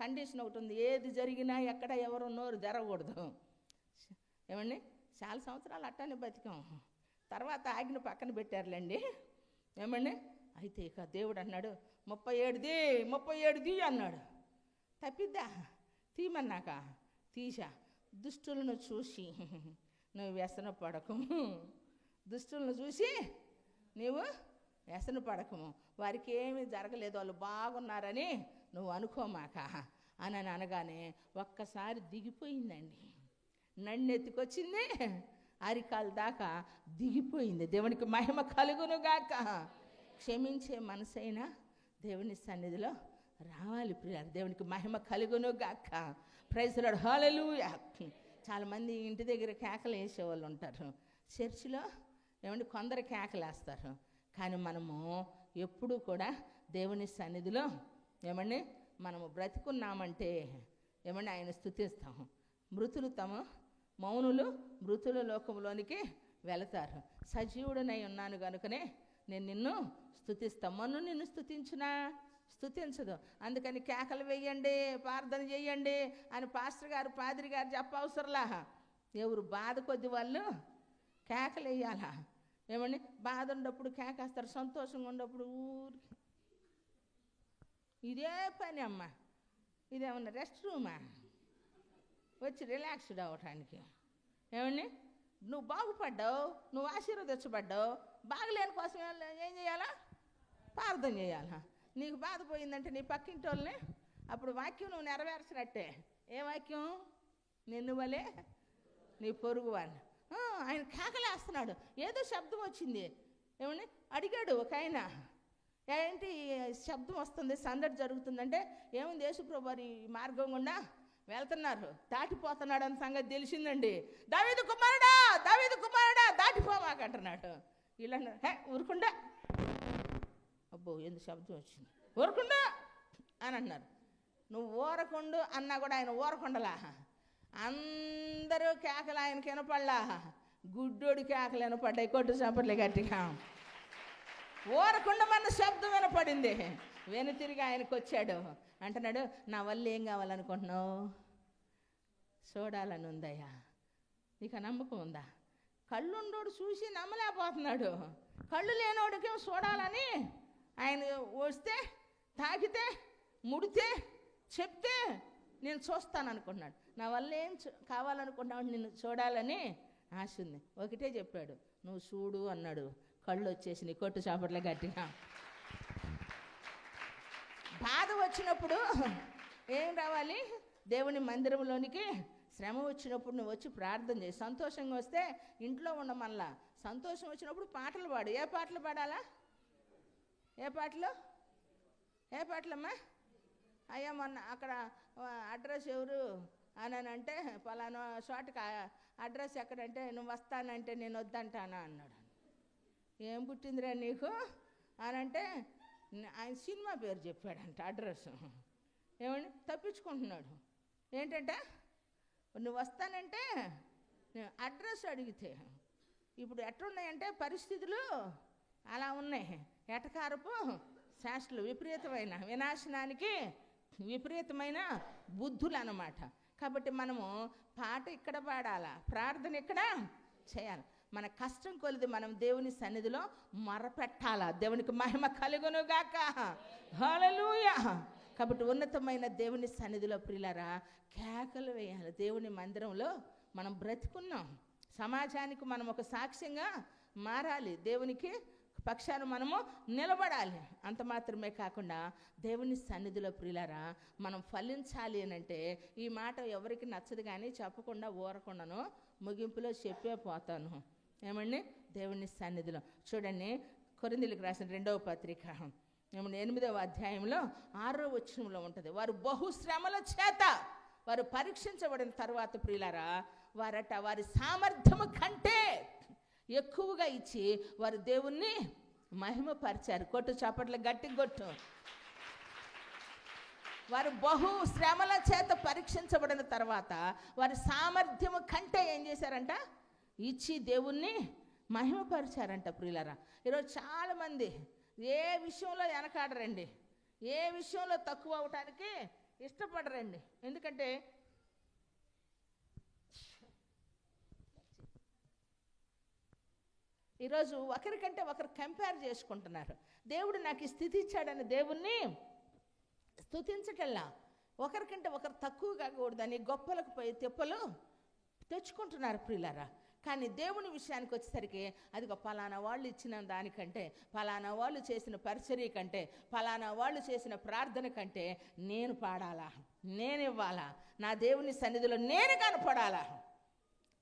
కండిషన్ ఒకటి ఉంది, ఏది జరిగినా ఎక్కడ ఎవరు నోరు జరగకూడదు. ఏమండి చాలా సంవత్సరాలు అట్టానే బతికాం, తర్వాత ఆజ్ఞ పక్కన పెట్టారులేండి. ఏమండి అయితే ఇక దేవుడు అన్నాడు 37 అన్నాడు. తప్పిద్దా? తీమన్నాక తీసా. దుష్టులను చూసి నువ్వు వ్యసన పడకము, దుష్టులను చూసి నీవు వ్యసన పడకము, వారికి ఏమీ జరగలేదు, వాళ్ళు బాగున్నారని నువ్వు అనుకోమాక అని అనగానే ఒక్కసారి దిగిపోయిందండి. నన్నెత్తుకొచ్చింది, అరికాల దాకా దిగిపోయింది. దేవునికి మహిమ కలుగును గాక. క్షమించే మనసైనా దేవుని సన్నిధిలో రావాలి ప్రియులారా. దేవునికి మహిమ కలుగును గాక. ప్రైజ్ ది లార్డ్, హల్లెలూయా. చాలామంది ఇంటి దగ్గర కేకలు వేసేవాళ్ళు ఉంటారు, చర్చిలో ఏమంటే కొందరు కేకలు వేస్తారు. కానీ మనము ఎప్పుడూ కూడా దేవుని సన్నిధిలో ఏమండి మనము బ్రతికున్నామంటే ఏమండి ఆయన స్తుతిస్తాము. మృతులు మౌనులు మృతుల లోకంలోనికి వెళతారు. సజీవుడనై ఉన్నాను కనుకనే నేను నిన్ను స్తుతిస్తాను. మన్ను నిన్ను స్తుతించునా? స్తుతించదు. అందుకని కేకలు వేయండి, ప్రార్థన చేయండి అని పాస్టర్ గారు పాదిరి గారు చెప్పవసరంలా. ఎవరు బాధ కొద్ది వాళ్ళు కేకలు వేయాలా. ఏమండి బాధ ఉన్నప్పుడు కేకేస్తారు, సంతోషంగా ఉన్నప్పుడు ఊరికి ఇదే పని అమ్మ. ఇదేమన్నా రెస్ట్ రూమా? వచ్చి రిలాక్స్డ్ అవ్వటానికి. ఏమండి నువ్వు బాగుపడ్డావు, నువ్వు ఆశీర్వదించబడ్డావు, బాగలేని కోసం ఏం చేయాలా? ప్రార్థన చేయాలా. నీకు బాధ పోయిందంటే నీ పక్కింటి వాళ్ళని అప్పుడు వాక్యం నువ్వు నెరవేర్చినట్టే. ఏ వాక్యం? నిన్ను వలే నీ పొరుగు వాడిని. ఆయన కేకలేస్తున్నాడు, ఏదో శబ్దం వచ్చింది. ఏమని అడిగాడు ఒక ఆయన, ఏంటి శబ్దం వస్తుంది, సందడి జరుగుతుందంటే ఏముంది, యేసుప్రభు వారి మార్గం గుండా వెళ్తున్నారు, దాటిపోతున్నాడు అని సంగతి తెలిసిందండి. దావీదు కుమారుడా దాటిపోమాకంటున్నాడు. ఇలా ఊరుకుండా, అబ్బో ఎందుకు శబ్దం వచ్చింది, ఊరకుండా అని అన్నారు. నువ్వు ఊరకుండు అన్నా కూడా ఆయన ఊరకుండలా. అందరూ కేకలు ఆయనకి వినపడలా, గుడ్డోడి కేకలు వినపడ్డాయి. కొట్టు చప్పట్లే గట్టిగా. ఊరకుండమన్న శబ్దం వినపడింది. వెనుతిరిగి ఆయనకు వచ్చాడు. అంటున్నాడు, నా వల్ల ఏం కావాలనుకుంటున్నావు? చూడాలని ఉందయ్యా. నీకు నమ్మకం ఉందా? కళ్ళుండోడు చూసి నమ్మలేకపోతున్నాడు. కళ్ళు లేనోడికేమో చూడాలని ఆయన వస్తే, తాకితే, ముడితే, చెప్తే నేను చూస్తాను అనుకున్నాడు. నా వల్ల ఏం కావాలనుకున్నావు? నిన్ను చూడాలని ఆశ ఉంది. ఒకటే చెప్పాడు, నువ్వు చూడు అన్నాడు. కళ్ళు వచ్చేసి నీ కొట్టు చాపట్లే గట్టిగా. బాధ వచ్చినప్పుడు ఏం రావాలి? దేవుని మందిరంలోనికి. శ్రమ వచ్చినప్పుడు నువ్వు వచ్చి ప్రార్థన చేయి. సంతోషంగా వస్తే ఇంట్లో ఉండమల్లా. సంతోషం వచ్చినప్పుడు పాటలు పాడు. ఏ పాటలు పాడాలా? ఏ పాటలమ్మా? అయ్యా మొన్న అక్కడ అడ్రస్ ఎవరు అని అంటే, పలానా చోటకి అడ్రస్ ఎక్కడంటే, నువ్వు వస్తానంటే నేను వద్దంటానా అన్నాడు. ఏం పుట్టిందిరా నీకు అని అంటే, ఆయన సినిమా పేరు చెప్పాడంట అడ్రస్. ఏమండి తప్పించుకుంటున్నాడు. ఏంటంటే నువ్వు వస్తానంటే అడ్రస్ అడిగితే. ఇప్పుడు ఎట్లున్నాయంటే పరిస్థితులు అలా ఉన్నాయి. ఎటకారపు శాస్త్రులు, విపరీతమైన వినాశనానికి విపరీతమైన బుద్ధులు అన్నమాట. కాబట్టి మనము పాట ఇక్కడ పాడాలా, ప్రార్థన ఇక్కడ చేయాలి. మన కష్టం కొలిది మనం దేవుని సన్నిధిలో మొరపెట్టాలా. దేవునికి మహిమ కలుగును గాక. హల్లెలూయా. కాబట్టి ఉన్నతమైన దేవుని సన్నిధిలో ప్రియులారా కేకలు వేయాలి. దేవుని మందిరంలో మనం బ్రతుకున్నాం. సమాజానికి మనం ఒక సాక్ష్యంగా మారాలి. దేవునికి పక్షాన మనము నిలబడాలి. అంత మాత్రమే కాకుండా దేవుని సన్నిధిలో ప్రియులారా మనం ఫలించాలి అని అంటే, ఈ మాట ఎవరికి నచ్చదు కానీ చెప్పకుండా ఊరకుండాను ముగింపులో చెప్పే పోతాను. ఏమండి? దేవుని సన్నిధిలో చూడండి, కొరింథీయులకు రాసిన 2వ పత్రిక 8వ అధ్యాయంలో 6వ వచనంలో ఉంటుంది. వారు బహుశ్రమల చేత వారు పరీక్షించబడిన తర్వాత ప్రియులారా వారట వారి సామర్థ్యము కంటే ఎక్కువగా ఇచ్చి వారు దేవుణ్ణి మహిమపరిచారు. కొట్టు చప్పట్లు గట్టి కొట్టు. వారు బహు శ్రమల చేత పరీక్షించబడిన తర్వాత వారి సామర్థ్యము కంటే ఏం చేశారంట? ఇచ్చి దేవుణ్ణి మహిమపరిచారంట. ప్రియులారా ఈరోజు చాలామంది ఏ విషయంలో వెనకాడరండి, ఏ విషయంలో తక్కువ అవటానికి ఇష్టపడరండి. ఎందుకంటే ఈరోజు ఒకరికంటే ఒకరు కంపేర్ చేసుకుంటున్నారు. దేవుడు నాకు ఈ స్థితి ఇచ్చాడని దేవుణ్ణి స్తుతించటల్లా, ఒకరికంటే ఒకరు తక్కువ కాకూడదని గొప్పలకు పోయి తెప్పలు తెచ్చుకుంటున్నారు ప్రియులారా. కానీ దేవుని విషయానికి వచ్చేసరికి అదిగో పలానా వాళ్ళు ఇచ్చిన దానికంటే, పలానా వాళ్ళు చేసిన పరిచర్య కంటే, పలానా వాళ్ళు చేసిన ప్రార్థన కంటే నేను పాడాలా, నేను ఇవ్వాలా, నా దేవుని సన్నిధిలో నేను కనపడాలా.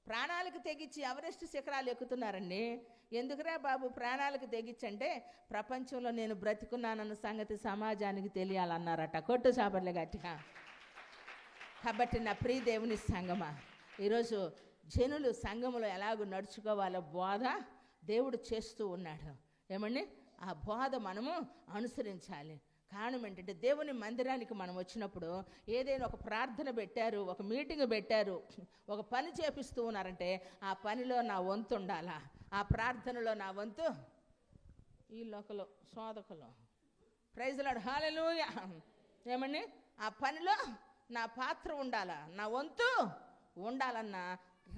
ప్రాణాలకు తెగించి ఎవరెస్ట్ శిఖరాలు ఎక్కుతున్నారండి. ఎందుకురా బాబు ప్రాణాలకు తెగించంటే, ప్రపంచంలో నేను బ్రతికున్నానన్న సంగతి సమాజానికి తెలియాలన్నారట. కొట్టు చాపర్లే గట్టిగా. కాబట్టి నా ప్రియ దేవుని సంగమా, ఈరోజు జనులు సంఘములో ఎలాగో నడుచుకోవాలో బోధ దేవుడు చేస్తూ ఉన్నాడు. ఏమండి? ఆ బోధ మనము అనుసరించాలి. కారణం ఏంటంటే దేవుని మందిరానికి మనం వచ్చినప్పుడు ఏదైనా ఒక ప్రార్థన పెట్టారు, ఒక మీటింగ్ పెట్టారు, ఒక పని చేపిస్తూ ఉన్నారంటే ఆ పనిలో నా వంతు ఉండాలా, ఆ ప్రార్థనలో నా వంతు. ఈ లోకలో శోధకులు ప్రైజ్ లార్డ్ హల్లెలూయా. ఏమండి? ఆ పనిలో నా పాత్ర ఉండాలా, నా వంతు ఉండాలన్న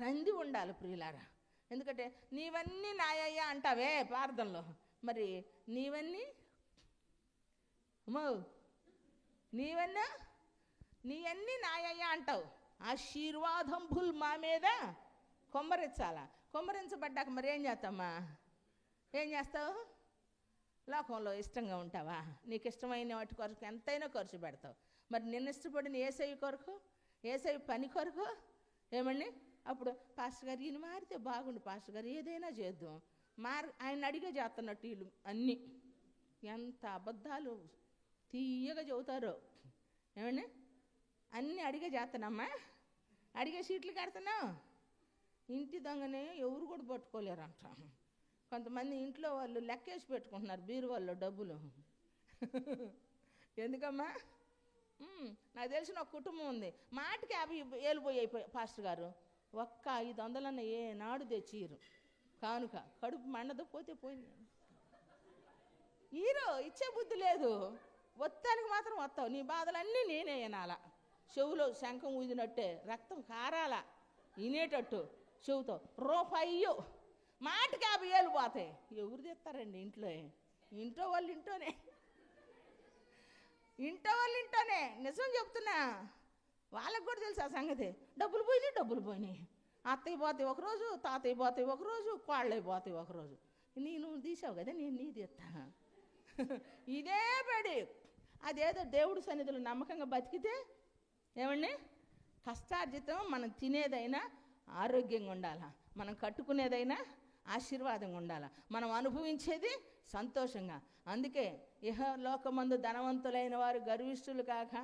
రంది ఉండాలి ప్రియులారా. ఎందుకంటే నీవన్నీ నాయ్యా అంటావే ప్రార్థనలో, మరి నీవన్నీ నీవన్నీ నాయ్యా అంటావు. ఆశీర్వాదంబుల్ మా మీద కొమ్మరించాలా. కొమ్మరించబడ్డాక మరి ఏం చేస్తామ్మా? ఏం చేస్తావు? లోకంలో ఇష్టంగా ఉంటావా? నీకు ఇష్టమైన వాటి కొరకు ఎంతైనా ఖర్చు పెడతావు. మరి నిన్ను ఇష్టపడిన ఏసయ్య కొరకు, ఏసయ్య పని కొరకు ఏమండి? అప్పుడు పాస్టర్ గారు ఈయన మారితే బాగుండు, పాస్టర్ గారు ఏదైనా చేద్దాం, ఆయన అడిగే చేస్తున్నట్టు వీళ్ళు అన్నీ ఎంత అబద్ధాలు తీయగా చెబుతారు. ఏమండి? అన్నీ అడిగే చేస్తున్నామ్మా, అడిగే సీట్లు కడుతున్నావు. ఇంటి దొంగనే ఎవరు కూడా పట్టుకోలేరంట. కొంతమంది ఇంట్లో వాళ్ళు లెక్కేసి పెట్టుకుంటున్నారు బీరువాళ్ళలో డబ్బులు. ఎందుకమ్మా? నాకు తెలిసిన ఒక కుటుంబం ఉంది, మాటికి 50 ఏళ్ళు అయిపోయి పాస్టర్ గారు ఒక్క 500 ఏనాడు తెచ్చిరు కానుక. కడుపు మండదు, పోతే పోయింది. హీరో ఇచ్చే బుద్ధి లేదు, వత్తానికి మాత్రం వస్తావు. నీ బాధలన్నీ నేనే వినాలా. చెవులో శంఖం ఊదినట్టే రక్తం కారాల వినేటట్టు చెవుతో రూపాయి మాటకి 50,000 పోతాయి. ఎవరు తెస్తారండి ఇంట్లో వాళ్ళు ఇంట్లోనే నిజం చెప్తున్నా. వాళ్ళకు కూడా తెలుసు ఆ సంగతి. డబ్బులు పోయినాయి. అత్తయ్య పోతాయి ఒకరోజు, తాతయ్య పోతాయి ఒకరోజు, కోళ్ళవి పోతాయి ఒకరోజు. నువ్వు తీసావు కదా, నేను నీ తీస్తా. ఇదే పడి అదేదో దేవుడి సన్నిధిలో నమ్మకంగా బతికితే ఏమండి, కష్టార్జితం మనం తినేదైనా ఆరోగ్యంగా ఉండాలా, మనం కట్టుకునేదైనా ఆశీర్వాదంగా ఉండాలా, మనం అనుభవించేది సంతోషంగా. అందుకే ఇహలోకమందు ధనవంతులైన వారు గర్విష్ఠులు కాక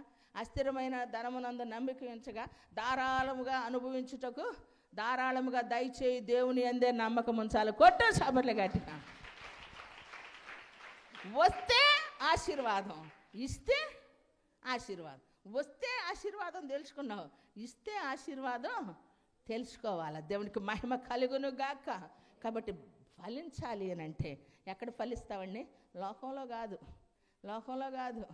అస్థిరమైన ధనమునందు నమ్మిక ఉంచగా ధారాళముగా అనుభవించుటకు ధారాళముగా దయచేయి దేవుని అందే నమ్మకం ఉంచాలి. కొట్టు చప్పట్లు గట్టిగా. వస్తే ఆశీర్వాదం, ఇస్తే ఆశీర్వాదం. వస్తే ఆశీర్వాదం తెలుసుకున్నావు, ఇస్తే ఆశీర్వాదం తెలుసుకోవాలి. దేవునికి మహిమ కలుగును గాక. కాబట్టి ఫలించాలి అని అంటే ఎక్కడ ఫలిస్తావండి? లోకంలో కాదు.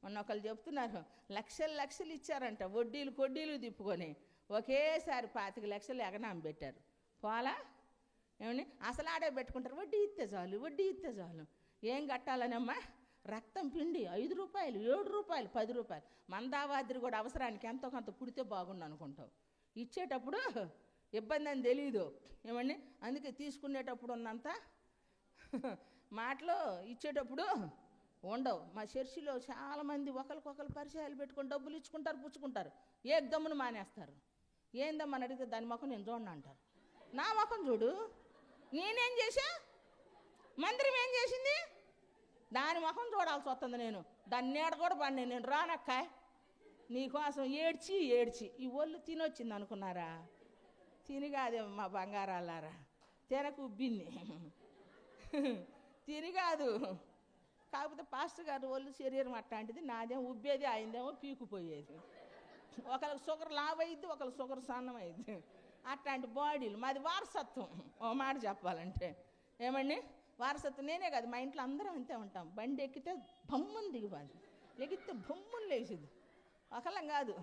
మొన్న ఒకళ్ళు చెప్తున్నారు, లక్షలు ఇచ్చారంట, కొడ్డీలు తిప్పుకొని ఒకేసారి 25 లక్షలు ఎగనామి పెట్టారు. పోలా ఏమని అసలు ఆడే పెట్టుకుంటారు. వడ్డీ ఇస్తే చాలు. ఏం కట్టాలనమ్మా? రక్తం పిండి 5 రూపాయలు, 7 రూపాయలు, 10 రూపాయలు. మందావాదిరి కూడా అవసరానికి ఎంతో కొంత పుడితే బాగుండు అనుకుంటావు. ఇచ్చేటప్పుడు ఇబ్బంది అని తెలీదు ఏమండి. అందుకే తీసుకునేటప్పుడు ఉన్నంత మాటలు ఇచ్చేటప్పుడు ఉండవు. మా చర్చిలో చాలామంది ఒకరికొకరు పరిచయాలు పెట్టుకొని డబ్బులు ఇచ్చుకుంటారు, పుచ్చుకుంటారు, దమ్మును మానేస్తారు. ఏందమ్మని అడిగితే దాని ముఖం నేను చూడను అంటారు. నా ముఖం చూడు, నేనేం చేశా? మందిరం ఏం చేసింది? దాని ముఖం చూడాల్సి వస్తుంది. నేను దాన్ని నీడ కూడా పడినా నేను రానక్కాయ్ నీకోసం ఏడ్చి ఈ ఒళ్ళు తినొచ్చింది అనుకున్నారా? తిని కాదే మా బంగారాలారా, తినకు ఉబ్బింది తిని కాదు. కాకపోతే పాస్టర్ గారు ఒళ్ళు శరీరం అట్లాంటిది, నాదేమో ఉబ్బేది, ఆయనదేమో పీకుపోయేది. ఒకరికి షుగర్ లావ్ అయింది, ఒకరికి షుగర్ సన్నం అయింది. అట్లాంటి బాడీలు. మాది వారసత్వం. ఓ మాట చెప్పాలంటే ఏమండి, వారసత్వం. నేనే కాదు, మా ఇంట్లో అందరం అంతే ఉంటాం. బండి ఎక్కితే బొమ్మను దిగిపోదు, ఎగితే బొమ్మను లేచింది. ఒకళ్ళం కాదు,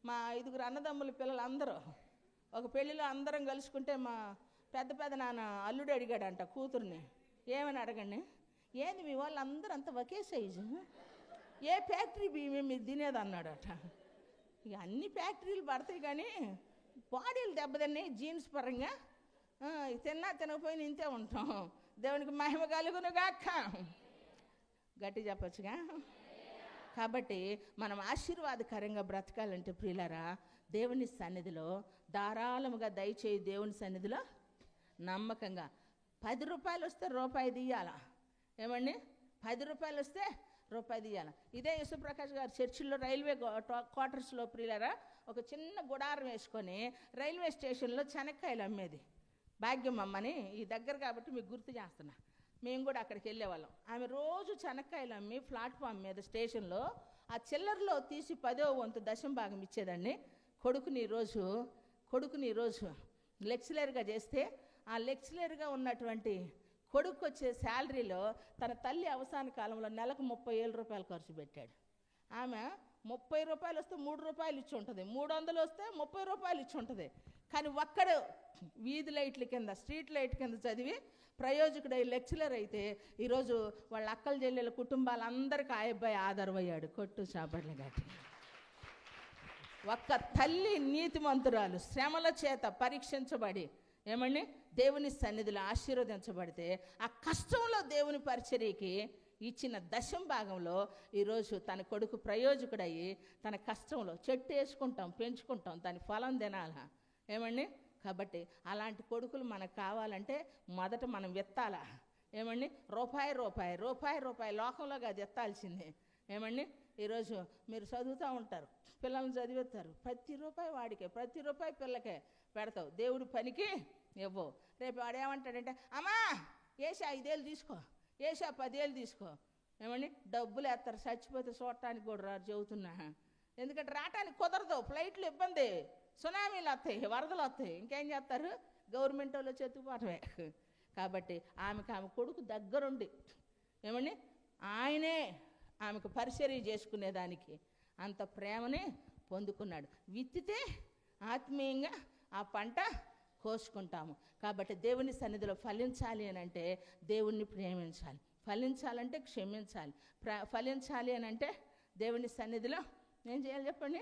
మా 5 అన్నదమ్ముల పిల్లలు అందరూ ఒక పెళ్ళిలో అందరం కలుసుకుంటే మా పెద్ద నాన్న అల్లుడు అడిగాడంట కూతుర్ని, ఏమని అడగండి, ఏంది మీ వాళ్ళు అందరూ అంత ఒకే సైజు, ఏ ఫ్యాక్టరీ బియ్యం మీరు తినేది అన్నాడట. ఇక అన్ని ఫ్యాక్టరీలు పడతాయి కానీ బాడీలు దెబ్బతిన్నాయి జీన్స్ పరంగా. తినకపోయినా ఇంతే ఉంటాం. దేవునికి మహిమ కలుగును గాక. గట్టి చెప్పచ్చుగా. కాబట్టి మనం ఆశీర్వాదకరంగా బ్రతకాలంటే ప్రియులారా, దేవుని సన్నిధిలో ధారాళముగా దయచేయి. దేవుని సన్నిధిలో నమ్మకంగా 10 రూపాయలు వస్తే రూపాయి తీయాల. ఏమండి, 10 రూపాయలు వస్తే రూపాయి తీయాల. ఇదే యేసుప్రకాష్ గారు చర్చిల్లో రైల్వే క్వార్టర్స్లో ప్రియులారా ఒక చిన్న గుడారం వేసుకొని రైల్వే స్టేషన్లో శనక్కాయలు అమ్మేది. భాగ్యం అమ్మని ఈ దగ్గర కాబట్టి మీకు గుర్తు చేస్తున్నా. మేము కూడా అక్కడికి వెళ్ళేవాళ్ళం. ఆమె రోజు శనక్కాయలు అమ్మి ప్లాట్ఫామ్ మీద స్టేషన్లో ఆ చిల్లర్లో తీసి 10వ వంతు దశం భాగం ఇచ్చేదాన్ని. కొడుకుని ఈరోజు లెక్చరర్గా చేస్తే ఆ లెక్చరర్గా ఉన్నటువంటి కొడుకు వచ్చే శాలరీలో తన తల్లి అవసాన కాలంలో నెలకు 30,000 రూపాయలు ఖర్చు పెట్టాడు. ఆమె 30 రూపాయలు వస్తే 3 రూపాయలు ఇచ్చి ఉంటుంది, 300 వస్తే 30 రూపాయలు ఇచ్చి ఉంటుంది. కానీ ఒక్కడు వీధి లైట్ల కింద, స్ట్రీట్ లైట్ కింద చదివి ప్రయోజకుడై లెక్చరర్ అయితే ఈరోజు వాళ్ళ అక్కల చెల్లెల కుటుంబాలందరికీ ఆ అబ్బాయి ఆధారమయ్యాడు. కొట్టు చాపట్ల గట్టి. ఒక్క తల్లి నీతిమంతురాలు శ్రమల చేత పరీక్షించబడి ఏమండి దేవుని సన్నిధిలో ఆశీర్వదించబడితే ఆ కష్టంలో దేవుని పరిచర్యకి ఇచ్చిన దశం భాగంలో ఈరోజు తన కొడుకు ప్రయోజకుడయ్యి తన కష్టంలో చెట్టు వేసుకుంటాం, పెంచుకుంటాం, దాని ఫలం తినాలా. ఏమండి, కాబట్టి అలాంటి కొడుకులు మనకు కావాలంటే మొదట మనం విత్తాలా. ఏమండి, రూపాయి లోకంలో కాదు ఎత్తాల్సిందే. ఏమండి, ఈరోజు మీరు చదువుతూ ఉంటారు, పిల్లల్ని చదివేస్తారు, ప్రతి రూపాయి వాడికే, ప్రతి రూపాయి పిల్లకే పెడతావు, దేవుడి పనికి ఇవ్వవు. రేపు వాడు ఏమంటాడంటే, అమ్మా ఏసా 5,000 తీసుకో, ఏసా 10,000 తీసుకో. ఏమండి, డబ్బులు వేస్తారు, చచ్చిపోతే చూడటానికి కూడా రారు చెబుతున్నా. ఎందుకంటే రావటానికి కుదరదు, ఫ్లైట్లు ఇబ్బంది, సునామీలు వస్తాయి, వరదలు వస్తాయి, ఇంకేం చేస్తారు, గవర్నమెంట్ వాళ్ళు చెత్తుకుపోవటమే. కాబట్టి ఆమె కొడుకు దగ్గరుండి ఏమండి ఆయనే ఆమెకు పరిచర్య చేసుకునేదానికి అంత ప్రేమని పొందుకున్నాడు. విత్తితే ఆత్మీయంగా ఆ పంట కోసుకుంటాము. కాబట్టి దేవుని సన్నిధిలో ఫలించాలి అని అంటే దేవుణ్ణి ప్రేమించాలి, ఫలించాలంటే క్షమించాలి, ఫలించాలి అని అంటే దేవుని సన్నిధిలో ఏం చేయాలి చెప్పండి,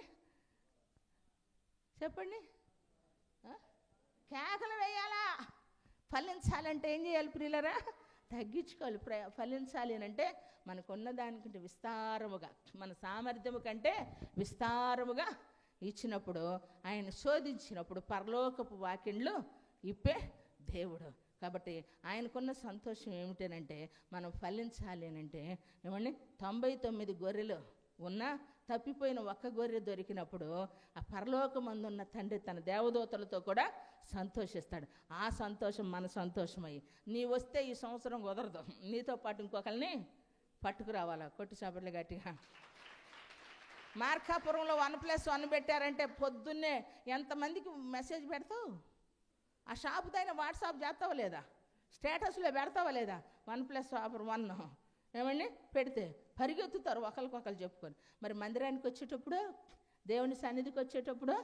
చెప్పండి, కేకలు వేయాలా? ఫలించాలంటే ఏం చేయాలి ప్రియులరా? తగ్గించుకోవాలి. ఫలించాలి అని అంటే మనకున్న దానికంటే విస్తారముగా, మన సామర్థ్యము కంటే విస్తారముగా ఇచ్చినప్పుడు, ఆయన శోధించినప్పుడు పరలోకపు వాకిండ్లు ఇప్పే దేవుడు. కాబట్టి ఆయనకున్న సంతోషం ఏమిటనంటే మనం ఫలించాలి అని అంటే ఏమండి, 99 గొర్రెలు ఉన్నా తప్పిపోయిన ఒక్క గొర్రె దొరికినప్పుడు ఆ పరలోకమందున్న తండ్రి తన దేవదూతలతో కూడా సంతోషిస్తాడు. ఆ సంతోషం మన సంతోషమయ్యి నీ వస్తే ఈ సంవత్సరం కుదరదు, నీతో పాటు ఇంకొకరిని పట్టుకురావాలా. కొట్టు చప్పట్లు గట్టిగా. మార్కాపురంలో 1+1 పెట్టారంటే పొద్దున్నే ఎంతమందికి మెసేజ్ పెడతావు? ఆ షాపుదైన వాట్సాప్ చేస్తావా లేదా? స్టేటస్లో పెడతావా లేదా? 1+1 ఏమండి పెడితే పరిగెత్తుతారు ఒకరికొకరు చెప్పుకొని. మరి మందిరానికి వచ్చేటప్పుడు, దేవుని సన్నిధికి వచ్చేటప్పుడు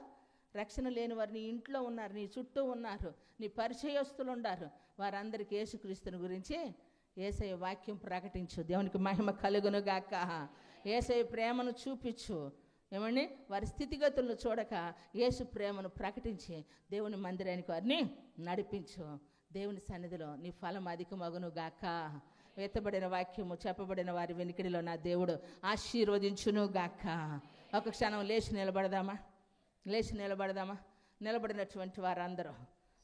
రక్షణ లేని వారు నీ ఇంట్లో ఉన్నారు, నీ చుట్టూ ఉన్నారు, నీ పరిచయస్తులు ఉన్నారు. వారందరికీ యేసుక్రీస్తుని గురించి యేసయ్య వాక్యం ప్రకటించు. దేవునికి మహిమ కలుగును గాక. యేసయ్య ప్రేమను చూపించు. ఏమండి, వారి స్థితిగతులను చూడక యేసు ప్రేమను ప్రకటించి దేవుని మందిరానికి వారిని నడిపించు. దేవుని సన్నిధిలో నీ ఫలం అధికమగును గాక. ఎత్తబడిన వాక్యము చెప్పబడిన వారి వెనుకడిలో నా దేవుడు ఆశీర్వదించును గాక. ఒక క్షణం లేచి నిలబడదామా? నిలబడినటువంటి వారందరూ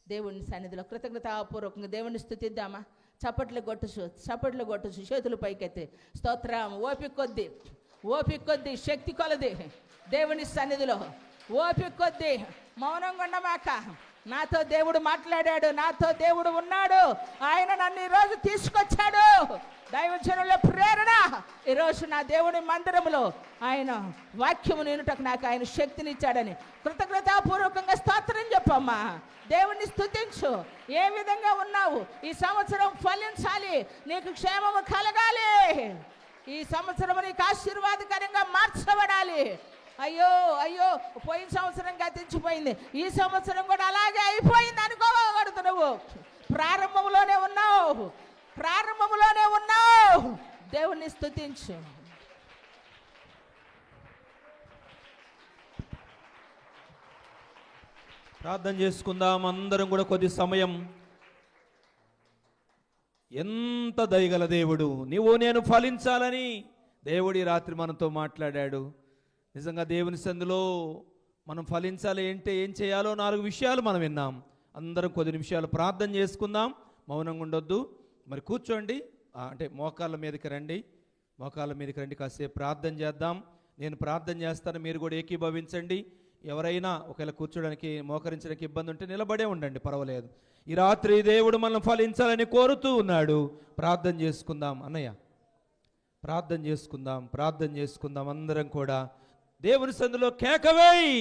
దేవుని సన్నిధిలో కృతజ్ఞతాపూర్వకంగా దేవుని స్తుతిద్దామా? చప్పట్లు కొట్టుచు చేతులు పైకెత్తి స్తోత్రం. ఓపిక కొద్ది శక్తి కొలది దేవుని సన్నిధిలో ఓపిక కొద్ది మౌనంగా ఉండమాక. నాతో దేవుడు మాట్లాడాడు, నాతో దేవుడు ఉన్నాడు, ఆయన నన్ను ఈరోజు తీసుకొచ్చాడు. దైవజనుల ప్రేరణ ఈరోజు నా దేవుని మందిరంలో ఆయన వాక్యము వినుటకు నాకు ఆయన శక్తినిచ్చాడని కృతజ్ఞతాపూర్వకంగా స్తోత్రం చెప్పమ్మా. దేవుణ్ణి స్తుతించు. ఏ విధంగా ఉన్నావు? ఈ సంవత్సరం ఫలించాలి, నీకు క్షేమము కలగాలి, ఈ సంవత్సరం నీకు ఆశీర్వాదకరంగా మార్చబడాలి. అయ్యో పోయిన సంవత్సరం గతించిపోయింది, ఈ సంవత్సరం కూడా అలాగే అయిపోయింది అనుకోకూడదు. నువ్వు ప్రారంభంలోనే ఉన్నావు. దేవుణ్ణి స్తుతించు. ప్రార్థన చేసుకుందాం అందరం కూడా కొద్ది సమయం. ఎంత దయగల దేవుడు, నీవు నేను ఫలించాలని దేవుడి రాత్రి మనతో మాట్లాడాడు. నిజంగా దేవుని సందులో మనం ఫలించాలి అంటే ఏం చేయాలో 4 విషయాలు మనం విన్నాం. అందరం కొద్ది నిమిషాలు ప్రార్థన చేసుకుందాం, మౌనంగా ఉండొద్దు. మరి కూర్చోండి, అంటే మోకాళ్ళ మీదకి రండి, కాసేపు ప్రార్థన చేద్దాం. నేను ప్రార్థన చేస్తాను, మీరు కూడా ఏకీభవించండి. ఎవరైనా ఒకవేళ కూర్చోడానికి మోకరించడానికి ఇబ్బంది ఉంటే నిలబడే ఉండండి, పర్వాలేదు. ఈ రాత్రి దేవుడు మనం ఫలించాలని కోరుతూ ఉన్నాడు. ప్రార్థన చేసుకుందాం అన్నయ్య, ప్రార్థన చేసుకుందాం అందరం కూడా. దేవుని సందులో కేకవేయి,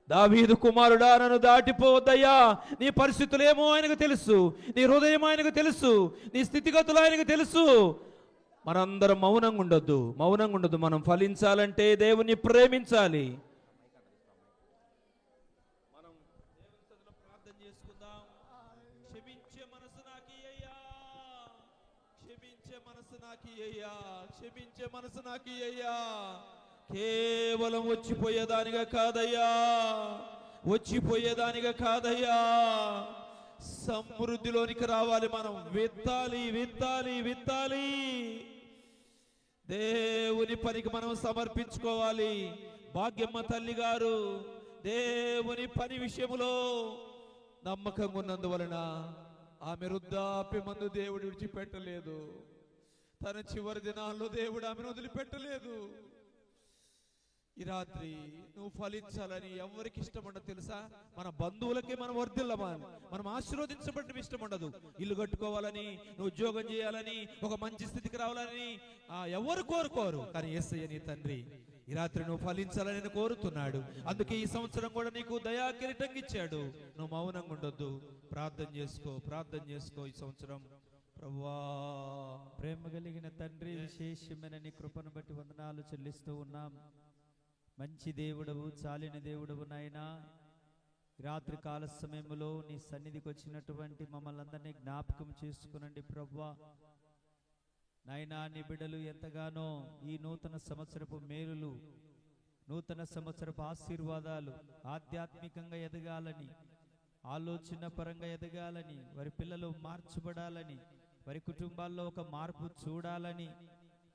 దావీదు కుమారుడా నన్ను దాటిపోవద్దయ్యా. నీ పరిస్థితులేమో ఆయనకు తెలుసు, నీ హృదయం ఆయనకు తెలుసు, నీ స్థితిగతులు ఆయనకు తెలుసు. మనందరం మౌనంగా ఉండొద్దు. మనం ఫలించాలంటే దేవుని ప్రేమించాలి. మనం దేవుని సందులో ప్రార్థన చేసుకుందాం. క్షమించే మనసు నాకీయ్యా. కేవలం వచ్చిపోయేదానిగా కాదయ్యా, సమృద్ధిలోనికి రావాలి. మనం విత్తాలి. దేవుని పనికి మనం సమర్పించుకోవాలి. భాగ్యమ్మ తల్లి గారు దేవుని పని విషయంలో నమ్మకంగా ఉన్నందువలన ఆమె వృద్ధాప్యమందు దేవుడు విడిచిపెట్టలేదు. తన చివరి దినాల్లో దేవుడు ఆమెను వదిలిపెట్టలేదు. ఈ రాత్రి నువ్వు ఫలించాలని ఎవరికి ఇష్టం ఉండదు తెలుసా? మన బంధువులకి మనం వర్ధిల్లమని, మనం ఆశీర్వదించబడటం ఇష్టం ఉండదు. ఇల్లు కట్టుకోవాలని, నువ్వు ఉద్యోగం చేయాలని, ఒక మంచి స్థితికి రావాలని ఎవరు కోరుకోరు. కానీ యేసయ్య నీ తండ్రి ఈ రాత్రి నువ్వు ఫలించాలని నేను కోరుతున్నాడు. అందుకే ఈ సంవత్సరం కూడా నీకు దయా కిరీటం ఇచ్చాడు. నువ్వు మౌనంగా ఉండొద్దు, ప్రార్థన చేసుకో. ఈ సంవత్సరం ప్రభువా, ప్రేమ కలిగిన తండ్రి, విశేషమైన నీ కృపను బట్టి వందనాలు చెల్లిస్తూ ఉన్నాం. మంచి దేవుడవు, చాలిన దేవుడవు నాయనా. రాత్రి కాల సమయంలో నీ సన్నిధికి వచ్చినటువంటి మమ్మల్ని అందరినీ జ్ఞాపకం చేసుకునండి ప్రభువా. నాయనా, నీ బిడ్డలు ఎంతగానో ఈ నూతన సంవత్సరపు మేలులు, నూతన సంవత్సరపు ఆశీర్వాదాలు ఆధ్యాత్మికంగా ఎదగాలని, ఆలోచన పరంగా ఎదగాలని, వారి పిల్లలు మార్చబడాలని, వారి కుటుంబాల్లో ఒక మార్పు చూడాలని,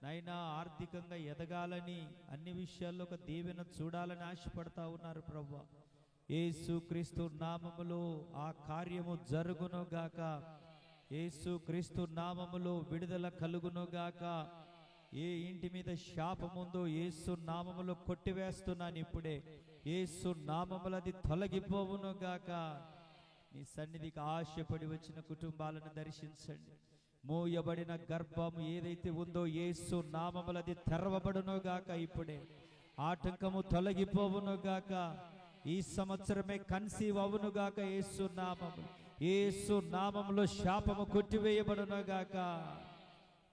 నైనా ఆర్థికంగా ఎదగాలని, అన్ని విషయాల్లో ఒక దీవెన చూడాలని ఆశపడతా ఉన్నారు ప్రభువా. యేసుక్రీస్తు నామములో ఆ కార్యము జరుగును గాక. యేసుక్రీస్తు నామములో విడుదల కలుగును గాక. ఏ ఇంటి మీద శాపముందో యేసు నామములో కొట్టివేస్తున్నాను ఇప్పుడే. యేసు నామములో అది తొలగిపోవును గాక. నీ సన్నిధికి ఆశపడి వచ్చిన కుటుంబాలను దర్శించండి. మోయబడిన గర్భం ఏదైతే ఉందో యేసు నామములో అది తెరవబడును గాక. ఇప్పుడే ఆటంకము తొలగిపోవును గాక. ఈ సంవత్సరమే కన్సీవ్ అవును గాక. యేసు నామములో, యేసు నామములో శాపము కొట్టివేయబడును గాక.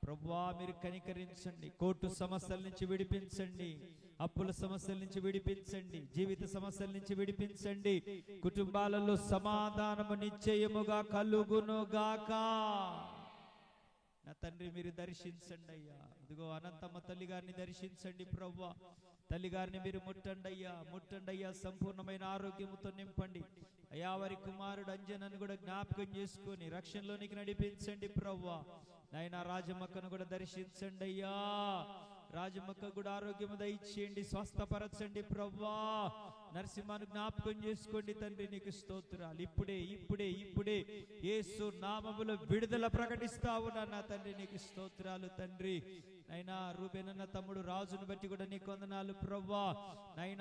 ప్రభువా, మీరు కనికరించండి. కోర్టు సమస్యల నుంచి విడిపించండి, అప్పుల సమస్యల నుంచి విడిపించండి, జీవిత సమస్యల నుంచి విడిపించండి. కుటుంబాలలో సమాధానము నిశ్చయముగా కలుగును గాక. నా తండ్రి, మీరు దర్శించండి అయ్యా. ఇదిగో అనంతమ్మ తల్లి గారిని దర్శించండి ప్రభువా. తల్లి గారిని మీరు ముట్టండి అయ్యా, సంపూర్ణమైన ఆరోగ్యముతో నింపండి అయ్యా. వారి కుమారుడు అంజనను కూడా జ్ఞాపకం చేసుకొని రక్షణలోనికి నడిపించండి ప్రభువా. నాయనా, రాజమ్మక్కను కూడా దర్శించండి అయ్యా. రాజమ్మక్క కూడా ఆరోగ్యము దయచేయండి, స్వస్థపరచండి ప్రభువా. నరసింహను జ్ఞాపకం చేసుకోండి తండ్రి, నీకు స్తోత్రాలు. ఇప్పుడే యేసు నామములో విడుదల ప్రకటిస్తా ఉన్నా నా తండ్రి, నీకు స్తోత్రాలు తండ్రి. నైనా, రూబేనన్న తమ్ముడు రాజును బట్టి కూడా నీకు వందనాలు ప్రభువా. నైనా